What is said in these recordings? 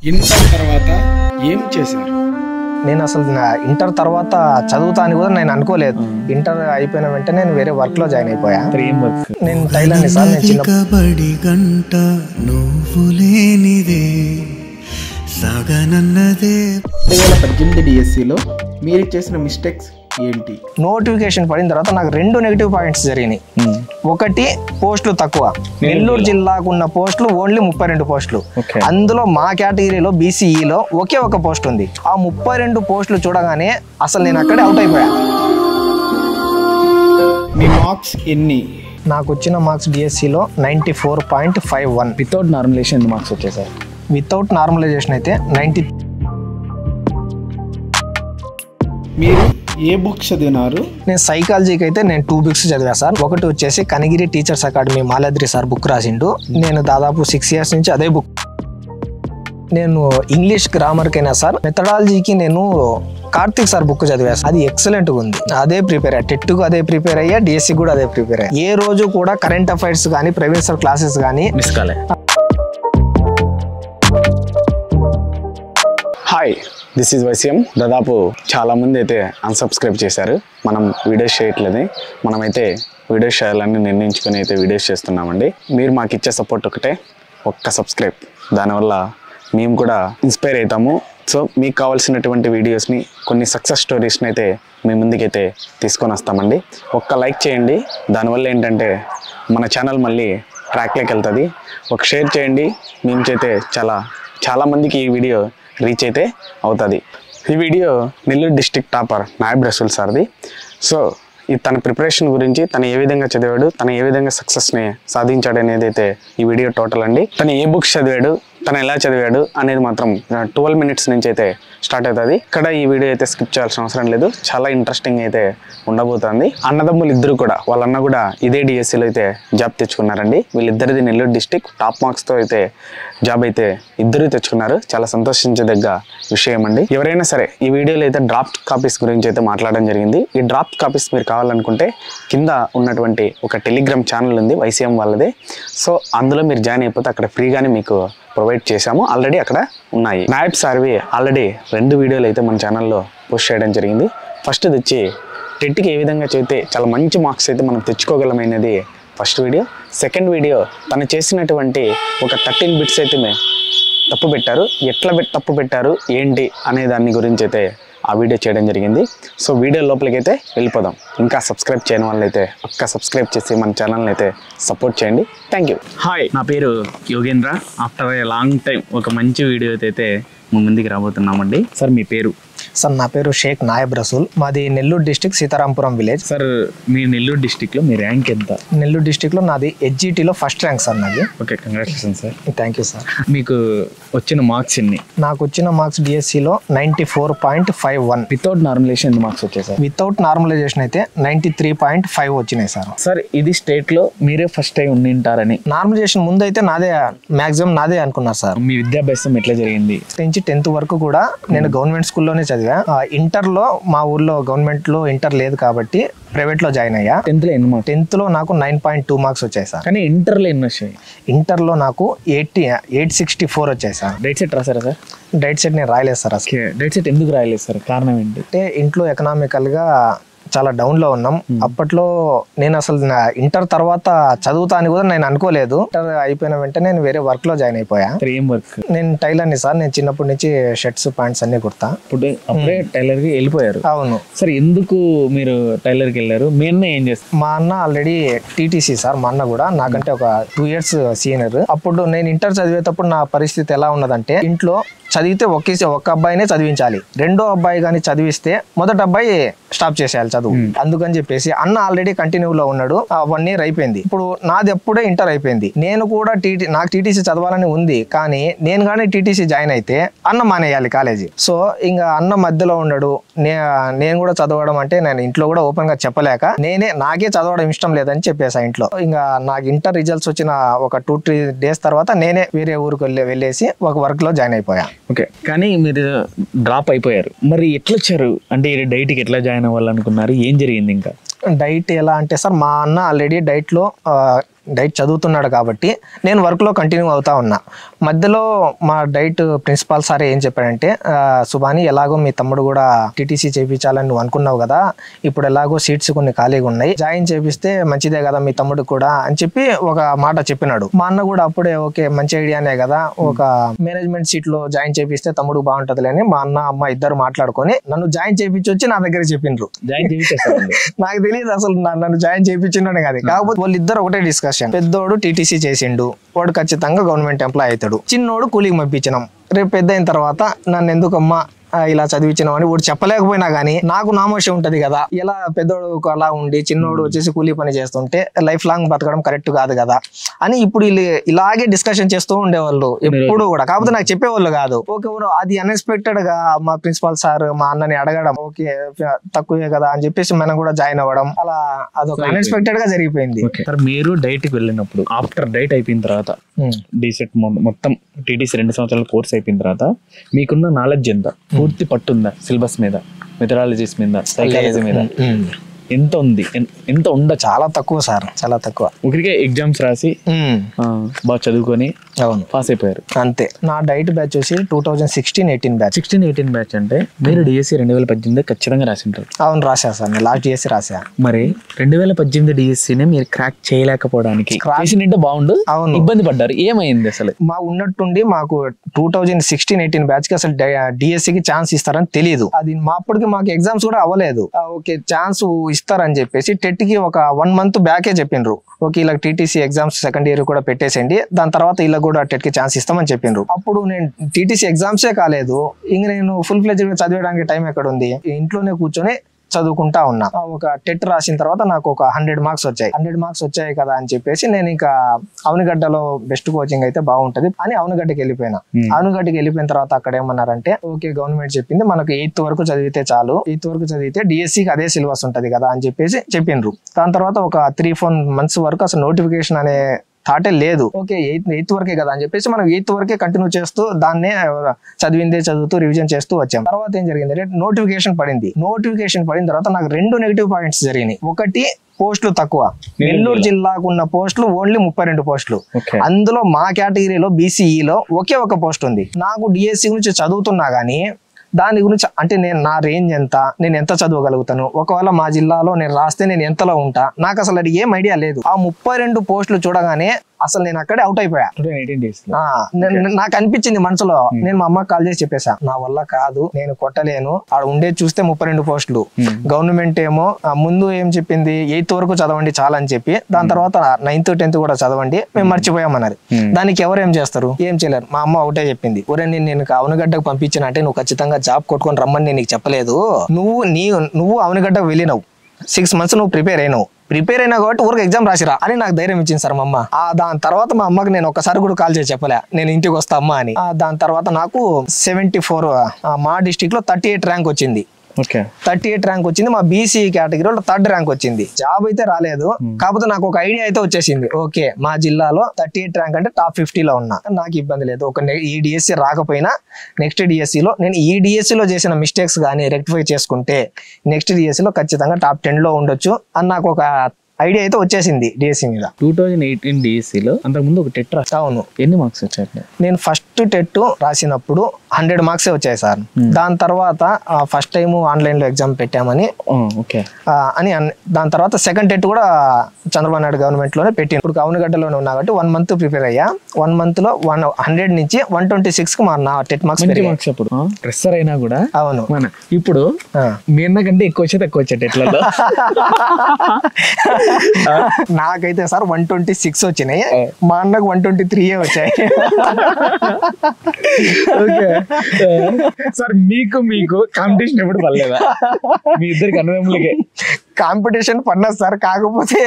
Inter తర్వాత ఏం చేశారు? నేను అసలు ఇంటర్ తర్వాత చదువుతా అని కూడా నేను అనుకోలేదు. ఇంటర్ అయిపోయిన వెంటనే నేను వేరే వర్క్ లో జాయిన్ అయిపోయా. నేను టైలర్ని సార్. నేను చిన్నబడి గంట నువ్వు లేనిదే సాగనన్నదే. 2018 డిఎస్సిలో మీరు చేసిన మిస్టేక్స్ ఏంటి? నోటిఫికేషన్ పడిన తర్వాత నాకు 2 నెగిటివ్ పాయింట్స్ జరిగినాయి. ఒకటి, పోస్టులు తక్కువ. నెల్లూరు జిల్లాకు ఉన్న పోస్టులు ఓన్లీ 32 పోస్టులు. అందులో మా కేటగిరీలో బీసీఈలో ఒకే ఒక పోస్ట్ ఉంది. ఆ 32 పోస్టులు చూడగానే అసలు నేను అక్కడే అవుట్ అయిపోయా. మీ మార్క్స్ ఎన్ని? నాకు వచ్చిన మార్క్స్ డిఎస్సిలో 94.51. వితౌట్ నార్మలైజేషన్ మార్క్స్ వచ్చాయి సార్. వితౌట్ నార్మలైజేషన్ అయితే 90. మీరు ఏ బుక్స్ చదివినారు? నేను సైకాలజీకి అయితే నేను 2 బుక్స్ చదివా సార్. ఒకటి వచ్చేసి Kanigiri teachers academy Maladri sir book రాసిండు. నేను దాదాపు 6 ఇయర్స్ నుంచి అదే బుక్. నేను ఇంగ్లీష్ గ్రామర్కైనా సార్, మెథడాలజీకి నేను కార్తిక్ సార్ బుక్ చదివా. అది ఎక్సలెంట్గా ఉంది. అదే ప్రిపేర్ అయ్యా. టెట్కు అదే ప్రిపేర్ అయ్యా, డిఎస్సి కూడా అదే ప్రిపేర్ అయ్యా. ఏ రోజు కూడా కరెంట్ అఫైర్స్ కానీ ప్రైవేట్ సార్ క్లాసెస్ కానీ మిస్ కాలే. Hi, this is YCM. దాదాపు చాలామంది అయితే అన్సబ్స్క్రైబ్ చేశారు. మనం వీడియోస్ చేయట్లేదు. మనమైతే వీడియోస్ చేయాలని నిర్ణయించుకొని అయితే వీడియోస్ చేస్తున్నామండి. మీరు మాకు ఇచ్చే సపోర్ట్ ఒకటే, ఒక్క సబ్స్క్రైబ్. దానివల్ల మేము కూడా ఇన్స్పైర్ అవుతాము. సో మీకు కావాల్సినటువంటి వీడియోస్ని, కొన్ని సక్సెస్ స్టోరీస్ని అయితే మీ ముందుకైతే తీసుకొని వస్తామండి. ఒక్క లైక్ చేయండి. దానివల్ల ఏంటంటే మన ఛానల్ మళ్ళీ ట్రాక్లోకి వెళ్తుంది. ఒక షేర్ చేయండి. మేము చేస్తే చాలామందికి ఈ వీడియో రీచ్ అయితే అవుతుంది. ఈ video Nellore district topper Nayab Rasool సార్ది. సో తన ప్రిపరేషన్ గురించి, తను ఏ విధంగా చదివాడు, తను ఏ విధంగా సక్సెస్ని సాధించాడు అనేది అయితే ఈ వీడియో టోటల్ అండి. తను ఏ బుక్స్ చదివాడు, తను ఎలా చదివాడు అనేది మాత్రం 12 మినిట్స్ నుంచి అయితే స్టార్ట్ అవుతుంది. ఇక్కడ ఈ వీడియో అయితే స్కిప్ చేయాల్సిన అవసరం లేదు. చాలా ఇంట్రెస్టింగ్ అయితే ఉండబోతుంది. అన్నదమ్ములు ఇద్దరు కూడా, వాళ్ళ అన్న కూడా ఇదే డిఎస్సిలో అయితే జాబ్ తెచ్చుకున్నారండి. వీళ్ళిద్దరిది నెల్లూరు డిస్ట్రిక్ట్ టాప్ మార్క్స్తో అయితే జాబ్ అయితే ఇద్దరు తెచ్చుకున్నారు. చాలా సంతోషించదగ్గ విషయం అండి. ఎవరైనా సరే ఈ వీడియోలో అయితే డ్రాఫ్ట్ కాపీస్ గురించి అయితే మాట్లాడడం జరిగింది. ఈ డ్రాఫ్ట్ కాపీస్ మీరు కావాలనుకుంటే కింద ఉన్నటువంటి ఒక టెలిగ్రామ్ ఛానల్ ఉంది, వైసీఎం వాళ్ళదే. సో అందులో మీరు జాయిన్ అయిపోతే అక్కడ ఫ్రీగానే మీకు ప్రొవైడ్ చేశాము. ఆల్రెడీ అక్కడ ఉన్నాయి. నాయబ్ సార్వి ఆల్రెడీ 2 వీడియోలు అయితే మన ఛానల్లో పోస్ట్ చేయడం జరిగింది. ఫస్ట్ తెచ్చి టెట్కి ఏ విధంగా చేస్తే చాలా మంచి మార్క్స్ అయితే మనం తెచ్చుకోగలమైనది ఫస్ట్ వీడియో. సెకండ్ వీడియో తను చేసినటువంటి ఒక 13 బిట్స్ అయితే తప్పు పెట్టారు. ఎట్లా తప్పు పెట్టారు ఏంటి అనే దాని గురించి అయితే ఆ వీడియో చేయడం జరిగింది. సో వీడియో లోపలికి అయితే వెళ్ళిపోదాం. ఇంకా సబ్స్క్రైబ్ చేయని వాళ్ళైతే ఒక్క సబ్స్క్రైబ్ చేసి మన ఛానల్ని అయితే సపోర్ట్ చేయండి. Thank you. హాయ్, నా పేరు Yogendra. After a long time ఒక మంచి వీడియో అయితే ముందుకు రాబోతున్నామండి. సార్ మీ పేరు? సార్ నా పేరు షేక్ నాయబ్ రసూల్. మాది Nellore district Seetharampuram village. Sir మీ నెల్లూరు డిస్ట్రిక్ట్లో మీ ర్యాంక్ ఎంత? నెల్లూరు డిస్ట్రిక్ట్లో నాది హెచ్జిటిలో ఫస్ట్ ర్యాంక్ సార్ నాది. Okay, congratulation sir. Thank you sir. మీకు వచ్చిన మార్క్స్ ఎన్ని? నాకు వచ్చిన మార్క్స్ డిఎస్సిలో 94.51. వితౌట్ నార్మలైజేషన్ మార్క్స్ వచ్చాయి సార్. వితౌట్ నార్మలైజేషన్ అయితే 93.5 వచ్చినాయి సార్. సార్ ఇది స్టేట్లో మీరే ఫస్ట్ టైం ఉండింటారని. నార్మలైజేషన్ ముందు అయితే నాదే, మ్యాక్సిమం నాదే అనుకున్నారు సార్. మీ విద్యాభ్యాసం ఎట్లా జరిగింది? నుంచి 10th వరకు కూడా నేను గవర్నమెంట్ స్కూల్లోనే చదివా. ఇంటర్లో మా ఊర్లో గవర్నమెంట్లో ఇంటర్ లేదు కాబట్టి ప్రైవేట్లో జాయిన్ అయ్యా. 10th లో నాకు 9.2 మార్క్స్ వచ్చాయి సార్. కానీ ఇంటర్లో ఎన్ని వచ్చాయి? ఇంటర్లో నాకు 864 వచ్చాయి సార్. డైట్ సెట్ రాసారా సార్? డైట్ సెట్ నేను రాయలేదు సార్. అసలు డైట్ సెట్ ఎందుకు రాయలేదు సార్? కారణం ఏంటి? అంటే ఇంట్లో ఎకనామికల్గా చాలా డౌన్లో ఉన్నాం. అప్పట్లో నేను అసలు ఇంటర్ తర్వాత చదువుతా అని కూడా నేను అనుకోలేదు. ఇంటర్ అయిపోయిన వెంటనే నేను వేరే వర్క్ లో జాయిన్ అయిపోయా. ఏం వర్క్? నేను టైలర్ని సార్. నేను చిన్నప్పటి నుంచి షర్ట్స్ ప్యాంట్స్ అన్ని కుడతా. అప్పుడే టైలర్కి వెళ్ళిపోయారు? అవును సార్. ఎందుకు మీరు టైలర్కి వెళ్ళారు? మీ అన్న ఏం చేస్తారు? మా అన్న ఆల్రెడీ టీటీసీ సార్. మా అన్న కూడా నాకంటే ఒక 2 years సీనియర్. అప్పుడు నేను ఇంటర్ చదివేటప్పుడు నా పరిస్థితి ఎలా ఉన్నదంటే, ఇంట్లో చదివితే ఒక్క అబ్బాయినే చదివించాలి. రెండో అబ్బాయి కానీ చదివిస్తే మొదటి అబ్బాయి స్టాప్ చేసేయాలి చదువు. అందుకని చెప్పేసి అన్న ఆల్రెడీ కంటిన్యూలో ఉన్నాడు. 1 year అయిపోయింది. ఇప్పుడు నాది ఎప్పుడే ఇంటర్ అయిపోయింది. నేను కూడా నాకు టీటీసీ చదవాలని ఉంది. కానీ నేను కానీ టీటీసీ జాయిన్ అయితే అన్న మానేయాలి కాలేజీ. సో ఇంకా అన్న మధ్యలో ఉన్నాడు. నేను కూడా చదవడం అంటే నేను ఇంట్లో కూడా ఓపెన్ గా చెప్పలేక నాకే చదవడం ఇష్టం లేదని చెప్పేసా ఇంట్లో. ఇంకా నాకు ఇంటర్ రిజల్ట్స్ వచ్చిన ఒక 2-3 days తర్వాత నేనే వేరే ఊరికి వెళ్ళేసి ఒక వర్క్ లో జాయిన్ అయిపోయా. ఓకే, కానీ మీరు డ్రాప్ అయిపోయారు. మరి ఎట్లా వచ్చారు? అంటే డైట్కి ఎట్లా జాయిన్ అవ్వాలనుకున్నారు? ఏం జరిగింది? ఇంకా డైట్ ఎలా అంటే సార్, మా అన్న ఆల్రెడీ డైట్లో డైట్ చదువుతున్నాడు కాబట్టి నేను వర్క్లో కంటిన్యూ అవుతా ఉన్నా. మధ్యలో మా డైట్ ప్రిన్సిపాల్ సార్ ఏం చెప్పాడంటే, సుబాని ఎలాగో మీ తమ్ముడు కూడా టీటీసీ చేయించాలని నువ్వు అనుకున్నావు కదా, ఇప్పుడు ఎలాగో సీట్స్ కొన్ని ఖాళీగా ఉన్నాయి, జాయిన్ చేపిస్తే మంచిదే కదా మీ తమ్ముడు కూడా అని చెప్పి ఒక మాట చెప్పినాడు. మా అన్న కూడా అప్పుడే ఓకే మంచి ఐడియానే కదా, ఒక మేనేజ్మెంట్ సీట్ లో జాయిన్ చేపిస్తే తమ్ముడు బాగుంటది అని మా అన్న అమ్మ ఇద్దరు మాట్లాడుకొని నన్ను జాయిన్ చేయించి వచ్చి నా దగ్గర చెప్పిండ్రు. నాకు తెలియదు అసలు నన్ను జాయిన్ చేయించిండే కాదు. కాకపోతే వాళ్ళిద్దరు ఒకటే డిస్కషన్, పెద్దోడు టీటీసీ చేసిండు, వాడు ఖచ్చితంగా గవర్నమెంట్ ఎంప్లాయ్ అవుతాడు, చిన్నోడు కూలింగ్ పంపించినాం, రేపు పెద్ద అయిన తర్వాత నన్ను ఎందుకమ్మా ఇలా చదివించినాం అని వాడు చెప్పలేకపోయినా గానీ నాకు నామోషం ఉంటది కదా, ఇలా పెద్దోడు అలా ఉండి చిన్నోడు వచ్చేసి కూలీ పని చేస్తుంటే లైఫ్ లాంగ్ బతకడం కరెక్ట్ కాదు కదా అని ఇప్పుడు ఇలాగే డిస్కషన్ చేస్తూ ఉండేవాళ్ళు ఎప్పుడు కూడా. కాకపోతే నాకు చెప్పేవాళ్ళు కాదు. ఓకే అది అన్ఎక్స్పెక్టెడ్ గా మా ప్రిన్సిపాల్ సార్ మా అన్నని అడగడం, ఓకే తక్కువే కదా అని చెప్పేసి మనం కూడా జాయిన్ అవ్వడం, అలా అదొక అన్ఎక్స్పెక్టెడ్ గా జరిగిపోయింది. మీరు డైట్ కి వెళ్ళినప్పుడు ఆఫ్టర్ డైట్ అయిపోయిన తర్వాత డీసెట్ మొత్తం టీటీసీ 2 సంవత్సరాల కోర్స్ అయిపోయిన తర్వాత మీకున్న నాలెడ్జ్ ఎంత, పూర్తి పట్టుందా సిలబస్ మీద, మెథడాలజీస్ మీద, సైకాలజీ మీద ఎంత ఉంది? ఎంత ఉండ? చాలా తక్కువ సార్, చాలా తక్కువ. ఒకరికే ఎగ్జామ్స్ రాసి బాగా చదువుకొని అవును పాస్ అయిపోయారు అంతే. నా డైట్ బ్యాచ్ వచ్చి 2016-18 బ్యాచ్. 16-18 బ్యాచ్ అంటే మీరు డిఎస్సి 2018 ఖచ్చితంగా రాసింటారు. అవును రాశా సార్, నేను లాస్ట్ డిఎస్సి రాశా. మరి 2018 డిఎస్సిని మీరు క్రాక్ చేయలేకపోవడానికి బాగుండు, అవును ఇబ్బంది పడ్డారు, ఏమైంది అసలు? మా ఉన్నట్టుండి మాకు 2016-18 బ్యాచ్ కి అసలు డిఎస్సికి ఛాన్స్ ఇస్తారని తెలియదు. అది మా అప్పటికి మాకు ఎగ్జామ్స్ కూడా అవ్వలేదు. ఓకే ఛాన్స్ ఇస్తారని చెప్పేసి టెట్ కి ఒక 1 month బ్యాకే చెప్పిండ్రు, ఓకే ఇలా టీటీసీ ఎగ్జామ్స్ సెకండ్ ఇయర్ కూడా పెట్టేసేయండి, దాని తర్వాత ఇలా కూడా టెట్ కి ఛాన్స్ ఇస్తామని చెప్పిండ్రు. అప్పుడు నేను టీటీసీ ఎగ్జామ్సే కాలేదు, ఇంక నేను ఫుల్ ఫ్లెడ్జ్డ్ గా చదివడానికి టైం ఎక్కడ ఉంది, ఇంట్లోనే కూర్చొని చదువుకుంటా ఉన్నా. ఒక టెట్ రాసిన తర్వాత నాకు ఒక 100 మార్క్స్ వచ్చాయి. 100 మార్క్స్ వచ్చాయి కదా అని చెప్పేసి నేను ఇంకా అవనిగడ్డలో బెస్ట్ కోచింగ్ అయితే బాగుంటది అని అవనిగడ్డకి వెళ్ళిపోయినా. అవనిగడ్డకి వెళ్ళిపోయిన తర్వాత అక్కడ ఏమన్నారంటే, ఓకే గవర్నమెంట్ చెప్పింది మనకు 8th వరకు చదివితే చాలు, 8th వరకు చదివితే డిఎస్సికి అదే సిలబస్ ఉంటది కదా అని చెప్పేసి చెప్పిండ్రు. దాని తర్వాత ఒక 3-4 months వరకు అసలు నోటిఫికేషన్ అనే థాటే లేదు. ఓకే 8th వరకే కదా అని చెప్పేసి మనం 8th వరకే కంటిన్యూ చేస్తూ దాన్నే చదివిందే చదువుతూ రివిజన్ చేస్తూ వచ్చాం. తర్వాత ఏం జరిగింది, నోటిఫికేషన్ పడింది. నోటిఫికేషన్ పడిన తర్వాత నాకు 2 నెగిటివ్ పాయింట్స్ జరిగినాయి. ఒకటి పోస్టులు తక్కువ, నెల్లూరు జిల్లాకు ఉన్న పోస్టులు ఓన్లీ 32 పోస్టులు, అందులో మా కేటగిరీలో బీసీఈలో ఒకే ఒక పోస్ట్ ఉంది. నాకు డిఎస్సి గురించి చదువుతున్నా గానీ దాని గురించి అంటే నా రేంజ్ ఎంత, నేను ఎంత చదవగలుగుతాను, ఒకవేళ మా జిల్లాలో నేను రాస్తే నేను ఎంతలో ఉంటా, నాకు అసలు అది ఏం ఐడియా లేదు. ఆ 32 పోస్టులు చూడగానే అసలు నేను అక్కడే అవుట్ అయిపోయా. నాకు అనిపించింది మనసులో, నేను మా అమ్మకి కాల్ చేసి చెప్పేసా, నా వల్ల కాదు, నేను కొట్టలేను, ఆడ ఉండేది చూస్తే 32 పోస్టులు, గవర్నమెంట్ ఏమో ముందు ఏం చెప్పింది 8th వరకు చదవండి చాలా అని చెప్పి, దాని తర్వాత 9th 10th కూడా చదవండి, మేము మర్చిపోయామన్నారు. దానికి ఎవరు ఏం చేస్తారు, ఏం చేయలేరు. మా అమ్మ ఒకటే చెప్పింది, ఒరే నేను అవనిగడ్డకు పంపించిన అంటే నువ్వు ఖచ్చితంగా జాబ్ కొట్టుకొని రమ్మని నేను నీకు చెప్పలేదు, నువ్వు అవనిగడ్డకు వెళ్ళినావు, 6 months నువ్వు ప్రిపేర్ అయినా కాబట్టి ఊరికి ఎగ్జామ్ రాసిరా అని నాకు ధైర్యం ఇచ్చింది సార్ మా అమ్మ. దాని తర్వాత మా అమ్మకి నేను ఒక్కసారి కూడా కాల్ చేసి చెప్పలే నేను ఇంటికి వస్తా అమ్మా అని. దాని తర్వాత నాకు 74 మా డిస్ట్రిక్ట్ లో 38 ర్యాంక్ వచ్చింది. 38 ర్యాంక్ వచ్చింది. మా బీసీ కేటగిరీలో 3rd ర్యాంక్ వచ్చింది. జాబ్ అయితే రాలేదు, కాకపోతే నాకు ఒక ఐడియా అయితే వచ్చేసింది. ఓకే మా జిల్లాలో 38 ర్యాంక్ అంటే టాప్ 50లో ఉన్నా, నాకు ఇబ్బంది లేదు. ఈ డిఎస్సి రాకపోయినా నెక్స్ట్ డిఎస్సిలో నేను ఈ డిఎస్సిలో చేసిన మిస్టేక్స్ కానీ రెక్టిఫై చేసుకుంటే నెక్స్ట్ డిఎస్సిలో ఖచ్చితంగా టాప్ 10లో ఉండొచ్చు అని నాకు ఒక ఐడియా అయితే వచ్చేసింది డిఎస్సి మీద. 2018 డిఎస్సిలో అంతకుముందు ఒక టెట్ రాసి, అవును ఎన్ని మార్క్స్ వచ్చాయి? నేను ఫస్ట్ టెట్ రాసినప్పుడు 100 మార్క్సే వచ్చాయి సార్. దాని తర్వాత ఫస్ట్ టైం ఆన్లైన్ లో ఎగ్జామ్ పెట్టామని అని దాని తర్వాత సెకండ్ టెట్ కూడా చంద్రబాబు నాయుడు గవర్నమెంట్ లోనే పెట్టి, ఇప్పుడు అవనిగడ్డలోనే ఉన్నా కాబట్టి 1 month ప్రిపేర్ అయ్యా. 1 month లో 100 నుంచి 126 కి మా టెట్ మార్క్స్ అప్పుడు ప్రెషర్ అయినా కూడా. అవును ఇప్పుడు మీ అన్నకంటే ఎక్కువ వచ్చే తక్కువ వచ్చే టెట్లలో నాకైతే సార్ 126 వచ్చినాయి, మా అన్నకు 123 వచ్చాయి. సార్ మీకు కాంపిటీషన్ ఎప్పుడు పడలేదా? మీ ఇద్దరికి అన్నదమ్ములకే కాంపిటీషన్ పడినా సార్, కాకపోతే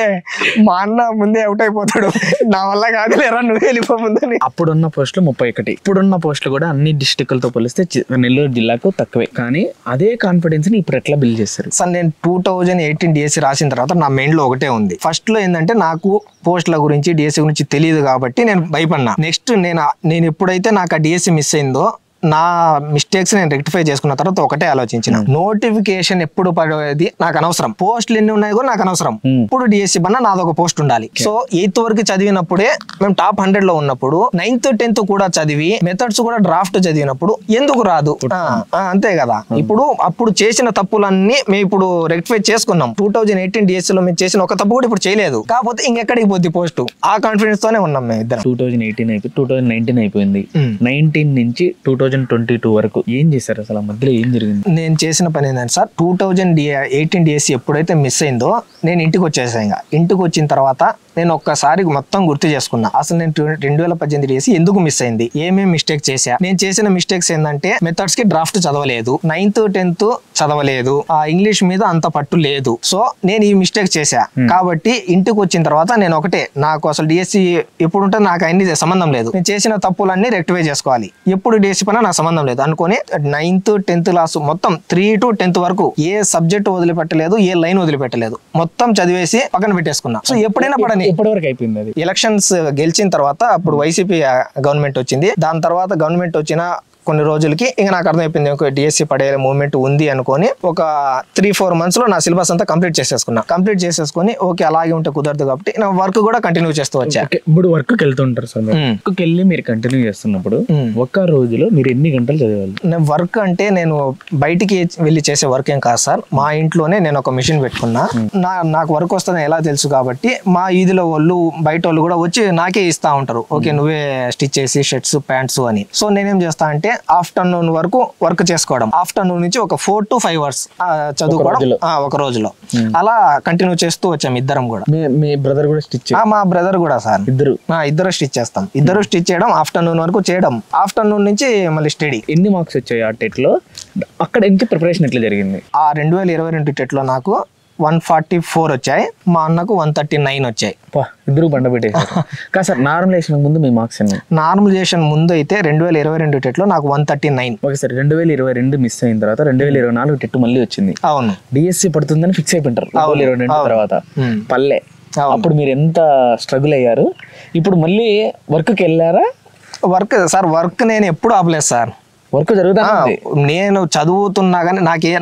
మా అన్న ముందే అవుట్ అయిపోతాడు, నా వల్ల కాదు లేరా నువ్వు వెళ్ళిపో ముందని. అప్పుడున్న పోస్టులు 31, ఇప్పుడున్న పోస్టులు కూడా అన్ని డిస్ట్రిక్ట్లతో పోలిస్తే నెల్లూరు జిల్లాకు తక్కువే. కానీ అదే కాన్ఫిడెన్స్ ని ఇప్పుడు ఎట్లా బిల్డ్ చేస్తారు సార్? నేను 2018 డిఎస్సి రాసిన తర్వాత నా మైండ్ లో ఒకటే ఉంది. ఫస్ట్ లో ఏంటంటే నాకు పోస్టుల గురించి డిఎస్సి గురించి తెలియదు కాబట్టి నేను భయపడినా. నెక్స్ట్ నేను ఎప్పుడైతే నాకు ఆ డిఎస్సి మిస్ అయిందో నా మిస్టేక్స్ నేను రెక్టిఫై చేసుకున్న తర్వాత ఒకటే ఆలోచించిన, నోటిఫికేషన్ ఎప్పుడు పడేది నాకు అనవసరం, పోస్టులు ఎన్ని ఉన్నాయి కూడా నాకు అనవసరం. ఇప్పుడు డిఎస్సి బన్నా నాదొక పోస్ట్ ఉండాలి. సో 8th వరకు చదివినప్పుడే మేము టాప్ 100 లో ఉన్నప్పుడు 9th 10th కూడా చదివి మెథడ్స్ కూడా డ్రాఫ్ట్ చదివినప్పుడు ఎందుకు రాదు? అంతే కదా. ఇప్పుడు అప్పుడు చేసిన తప్పులన్నీ మేము ఇప్పుడు రెక్టిఫై చేసుకున్నాం. 2018 డిఎస్సి లో మేము చేసిన ఒక తప్పు కూడా ఇప్పుడు చేయలేదు. కాకపోతే ఇంకెక్కడికి పోద్ది పోస్ట్, ఆ కాన్ఫిడెన్స్ తోనే ఉన్నాం మేము ఇద్దరం. 2018 అయిపోయి 2019 అయిపోయింది. 19 నుంచి 2022 వరకు ఏం చేశారు అసలు? మధ్యలో ఏం జరిగింది? నేను చేసిన పని ఏంటంటే సార్, 2018 డిఎస్సి ఎప్పుడైతే మిస్ అయిందో నేను ఇంటికి వచ్చేసాను. ఇంకా ఇంటికి వచ్చిన తర్వాత నేను ఒక్కసారి మొత్తం గుర్తు చేసుకున్నా, అసలు నేను 2018 డిఎస్సి ఎందుకు మిస్ అయింది, ఏమేమి మిస్టేక్ చేశా. నేను చేసిన మిస్టేక్స్ ఏంటంటే మెథడ్స్ కి డ్రాఫ్ట్ చదవలేదు, 9th 10th చదవలేదు, ఆ ఇంగ్లీష్ మీద అంత పట్టు లేదు. సో నేను ఈ మిస్టేక్ చేశా. కాబట్టి ఇంటికి వచ్చిన తర్వాత నేను ఒకటే, నాకు అసలు డిఎస్సి ఎప్పుడు ఉంటుంది నాకు అన్ని సంబంధం లేదు, నేను చేసిన తప్పులన్నీ రెక్టిఫై చేసుకోవాలి, ఎప్పుడు డిఎస్సి పైన నాకు సంబంధం లేదు అనుకుని 9th 10th క్లాస్ మొత్తం 3 to 10th వరకు ఏ సబ్జెక్ట్ వదిలిపెట్టలేదు, ఏ లైన్ వదిలిపెట్టలేదు, మొత్తం చదివేసి పక్కన పెట్టేసుకున్నా. సో ఎప్పుడైనా పడని. ఎప్పటివరకు అయిపోయింది అది? ఎలక్షన్స్ గెలిచిన తర్వాత అప్పుడు వైసీపీ గవర్నమెంట్ వచ్చింది. దాని తర్వాత గవర్నమెంట్ వచ్చిన కొన్ని రోజులకి ఇంకా నాకు అర్థమైపోయింది ఒక డిఎస్సి పడే మూవ్మెంట్ ఉంది అనుకొని ఒక 3-4 months లో నా సిలబస్ అంతా కంప్లీట్ చేసేసుకుని ఓకే అలాగే ఉంటే కుదరదు కాబట్టి నా వర్క్ కూడా కంటిన్యూ చేస్తూ వచ్చా. ఇప్పుడు వర్క్ వెళ్తుంటారు సార్, వర్క్ వెళ్ళి మీరు కంటిన్యూ చేస్తున్నప్పుడు ఒక్క రోజులో మీరు ఎన్ని గంటలు చదివాలి? నేను వర్క్ అంటే నేను బయటికి వెళ్ళి చేసే వర్క్ ఏం కాదు సార్, మా ఇంట్లోనే నేను ఒక మిషన్ పెట్టుకున్నా. నాకు వర్క్ వస్తుందని ఎలా తెలుసు కాబట్టి మా ఈదిలో వాళ్ళు బయట వాళ్ళు కూడా వచ్చి నాకే ఇస్తా ఉంటారు, ఓకే నువ్వే స్టిచ్ చేసి షర్ట్స్ ప్యాంట్స్ అని. సో నేనేం చేస్తా అంటే ఆఫ్టర్నూన్ వరకు వర్క్ చేసుకోవడం, ఆఫ్టర్నూన్ నుంచి ఒక 4 to 5 hours చదువుకోవడం ఒక రోజులో, అలా కంటిన్యూ చేస్తూ వచ్చాం ఇద్దరం కూడా. మీ బ్రదర్ కూడా స్టిచ్? మా బ్రదర్ కూడా సార్, ఇద్దరు స్టిచ్ చేస్తాం. ఇద్దరు స్టిచ్ చేయడం, ఆఫ్టర్నూన్ వరకు చేయడం, ఆఫ్టర్నూన్ నుంచి మళ్ళీ స్టడీ. ఎన్ని మార్క్స్ వచ్చాయి ఆ టెట్ లో? అక్కడ ఎంత ప్రిపరేషన్ ఎట్లా జరిగింది? ఆ 2022 టెట్ లో నాకు 144 వచ్చాయి, మా అన్నకు 139 వచ్చాయి. ఇద్దరు బండ పెట్టేసారు కాదు సార్. నార్మలైజేషన్ ముందు మీ మార్క్స్ ఎన్ని? నార్మలైజేషన్ ముందు అయితే 2022 టెట్ లో నాకు 139. ఓకే సార్, 2022 మిస్ అయిన తర్వాత 2024 టెట్ మళ్ళీ వచ్చింది. అవును, డిఎస్సి పడుతుందని ఫిక్స్ అయిపోయింటారు 2022 తర్వాత. పల్లె అప్పుడు మీరు ఎంత స్ట్రగుల్ అయ్యారు. ఇప్పుడు మళ్ళీ వర్క్కి వెళ్ళారా? వర్క్ నేను ఎప్పుడు ఆపలేదు సార్, వర్క్ జరుగుతా. నేను చదువుతున్నా కానీ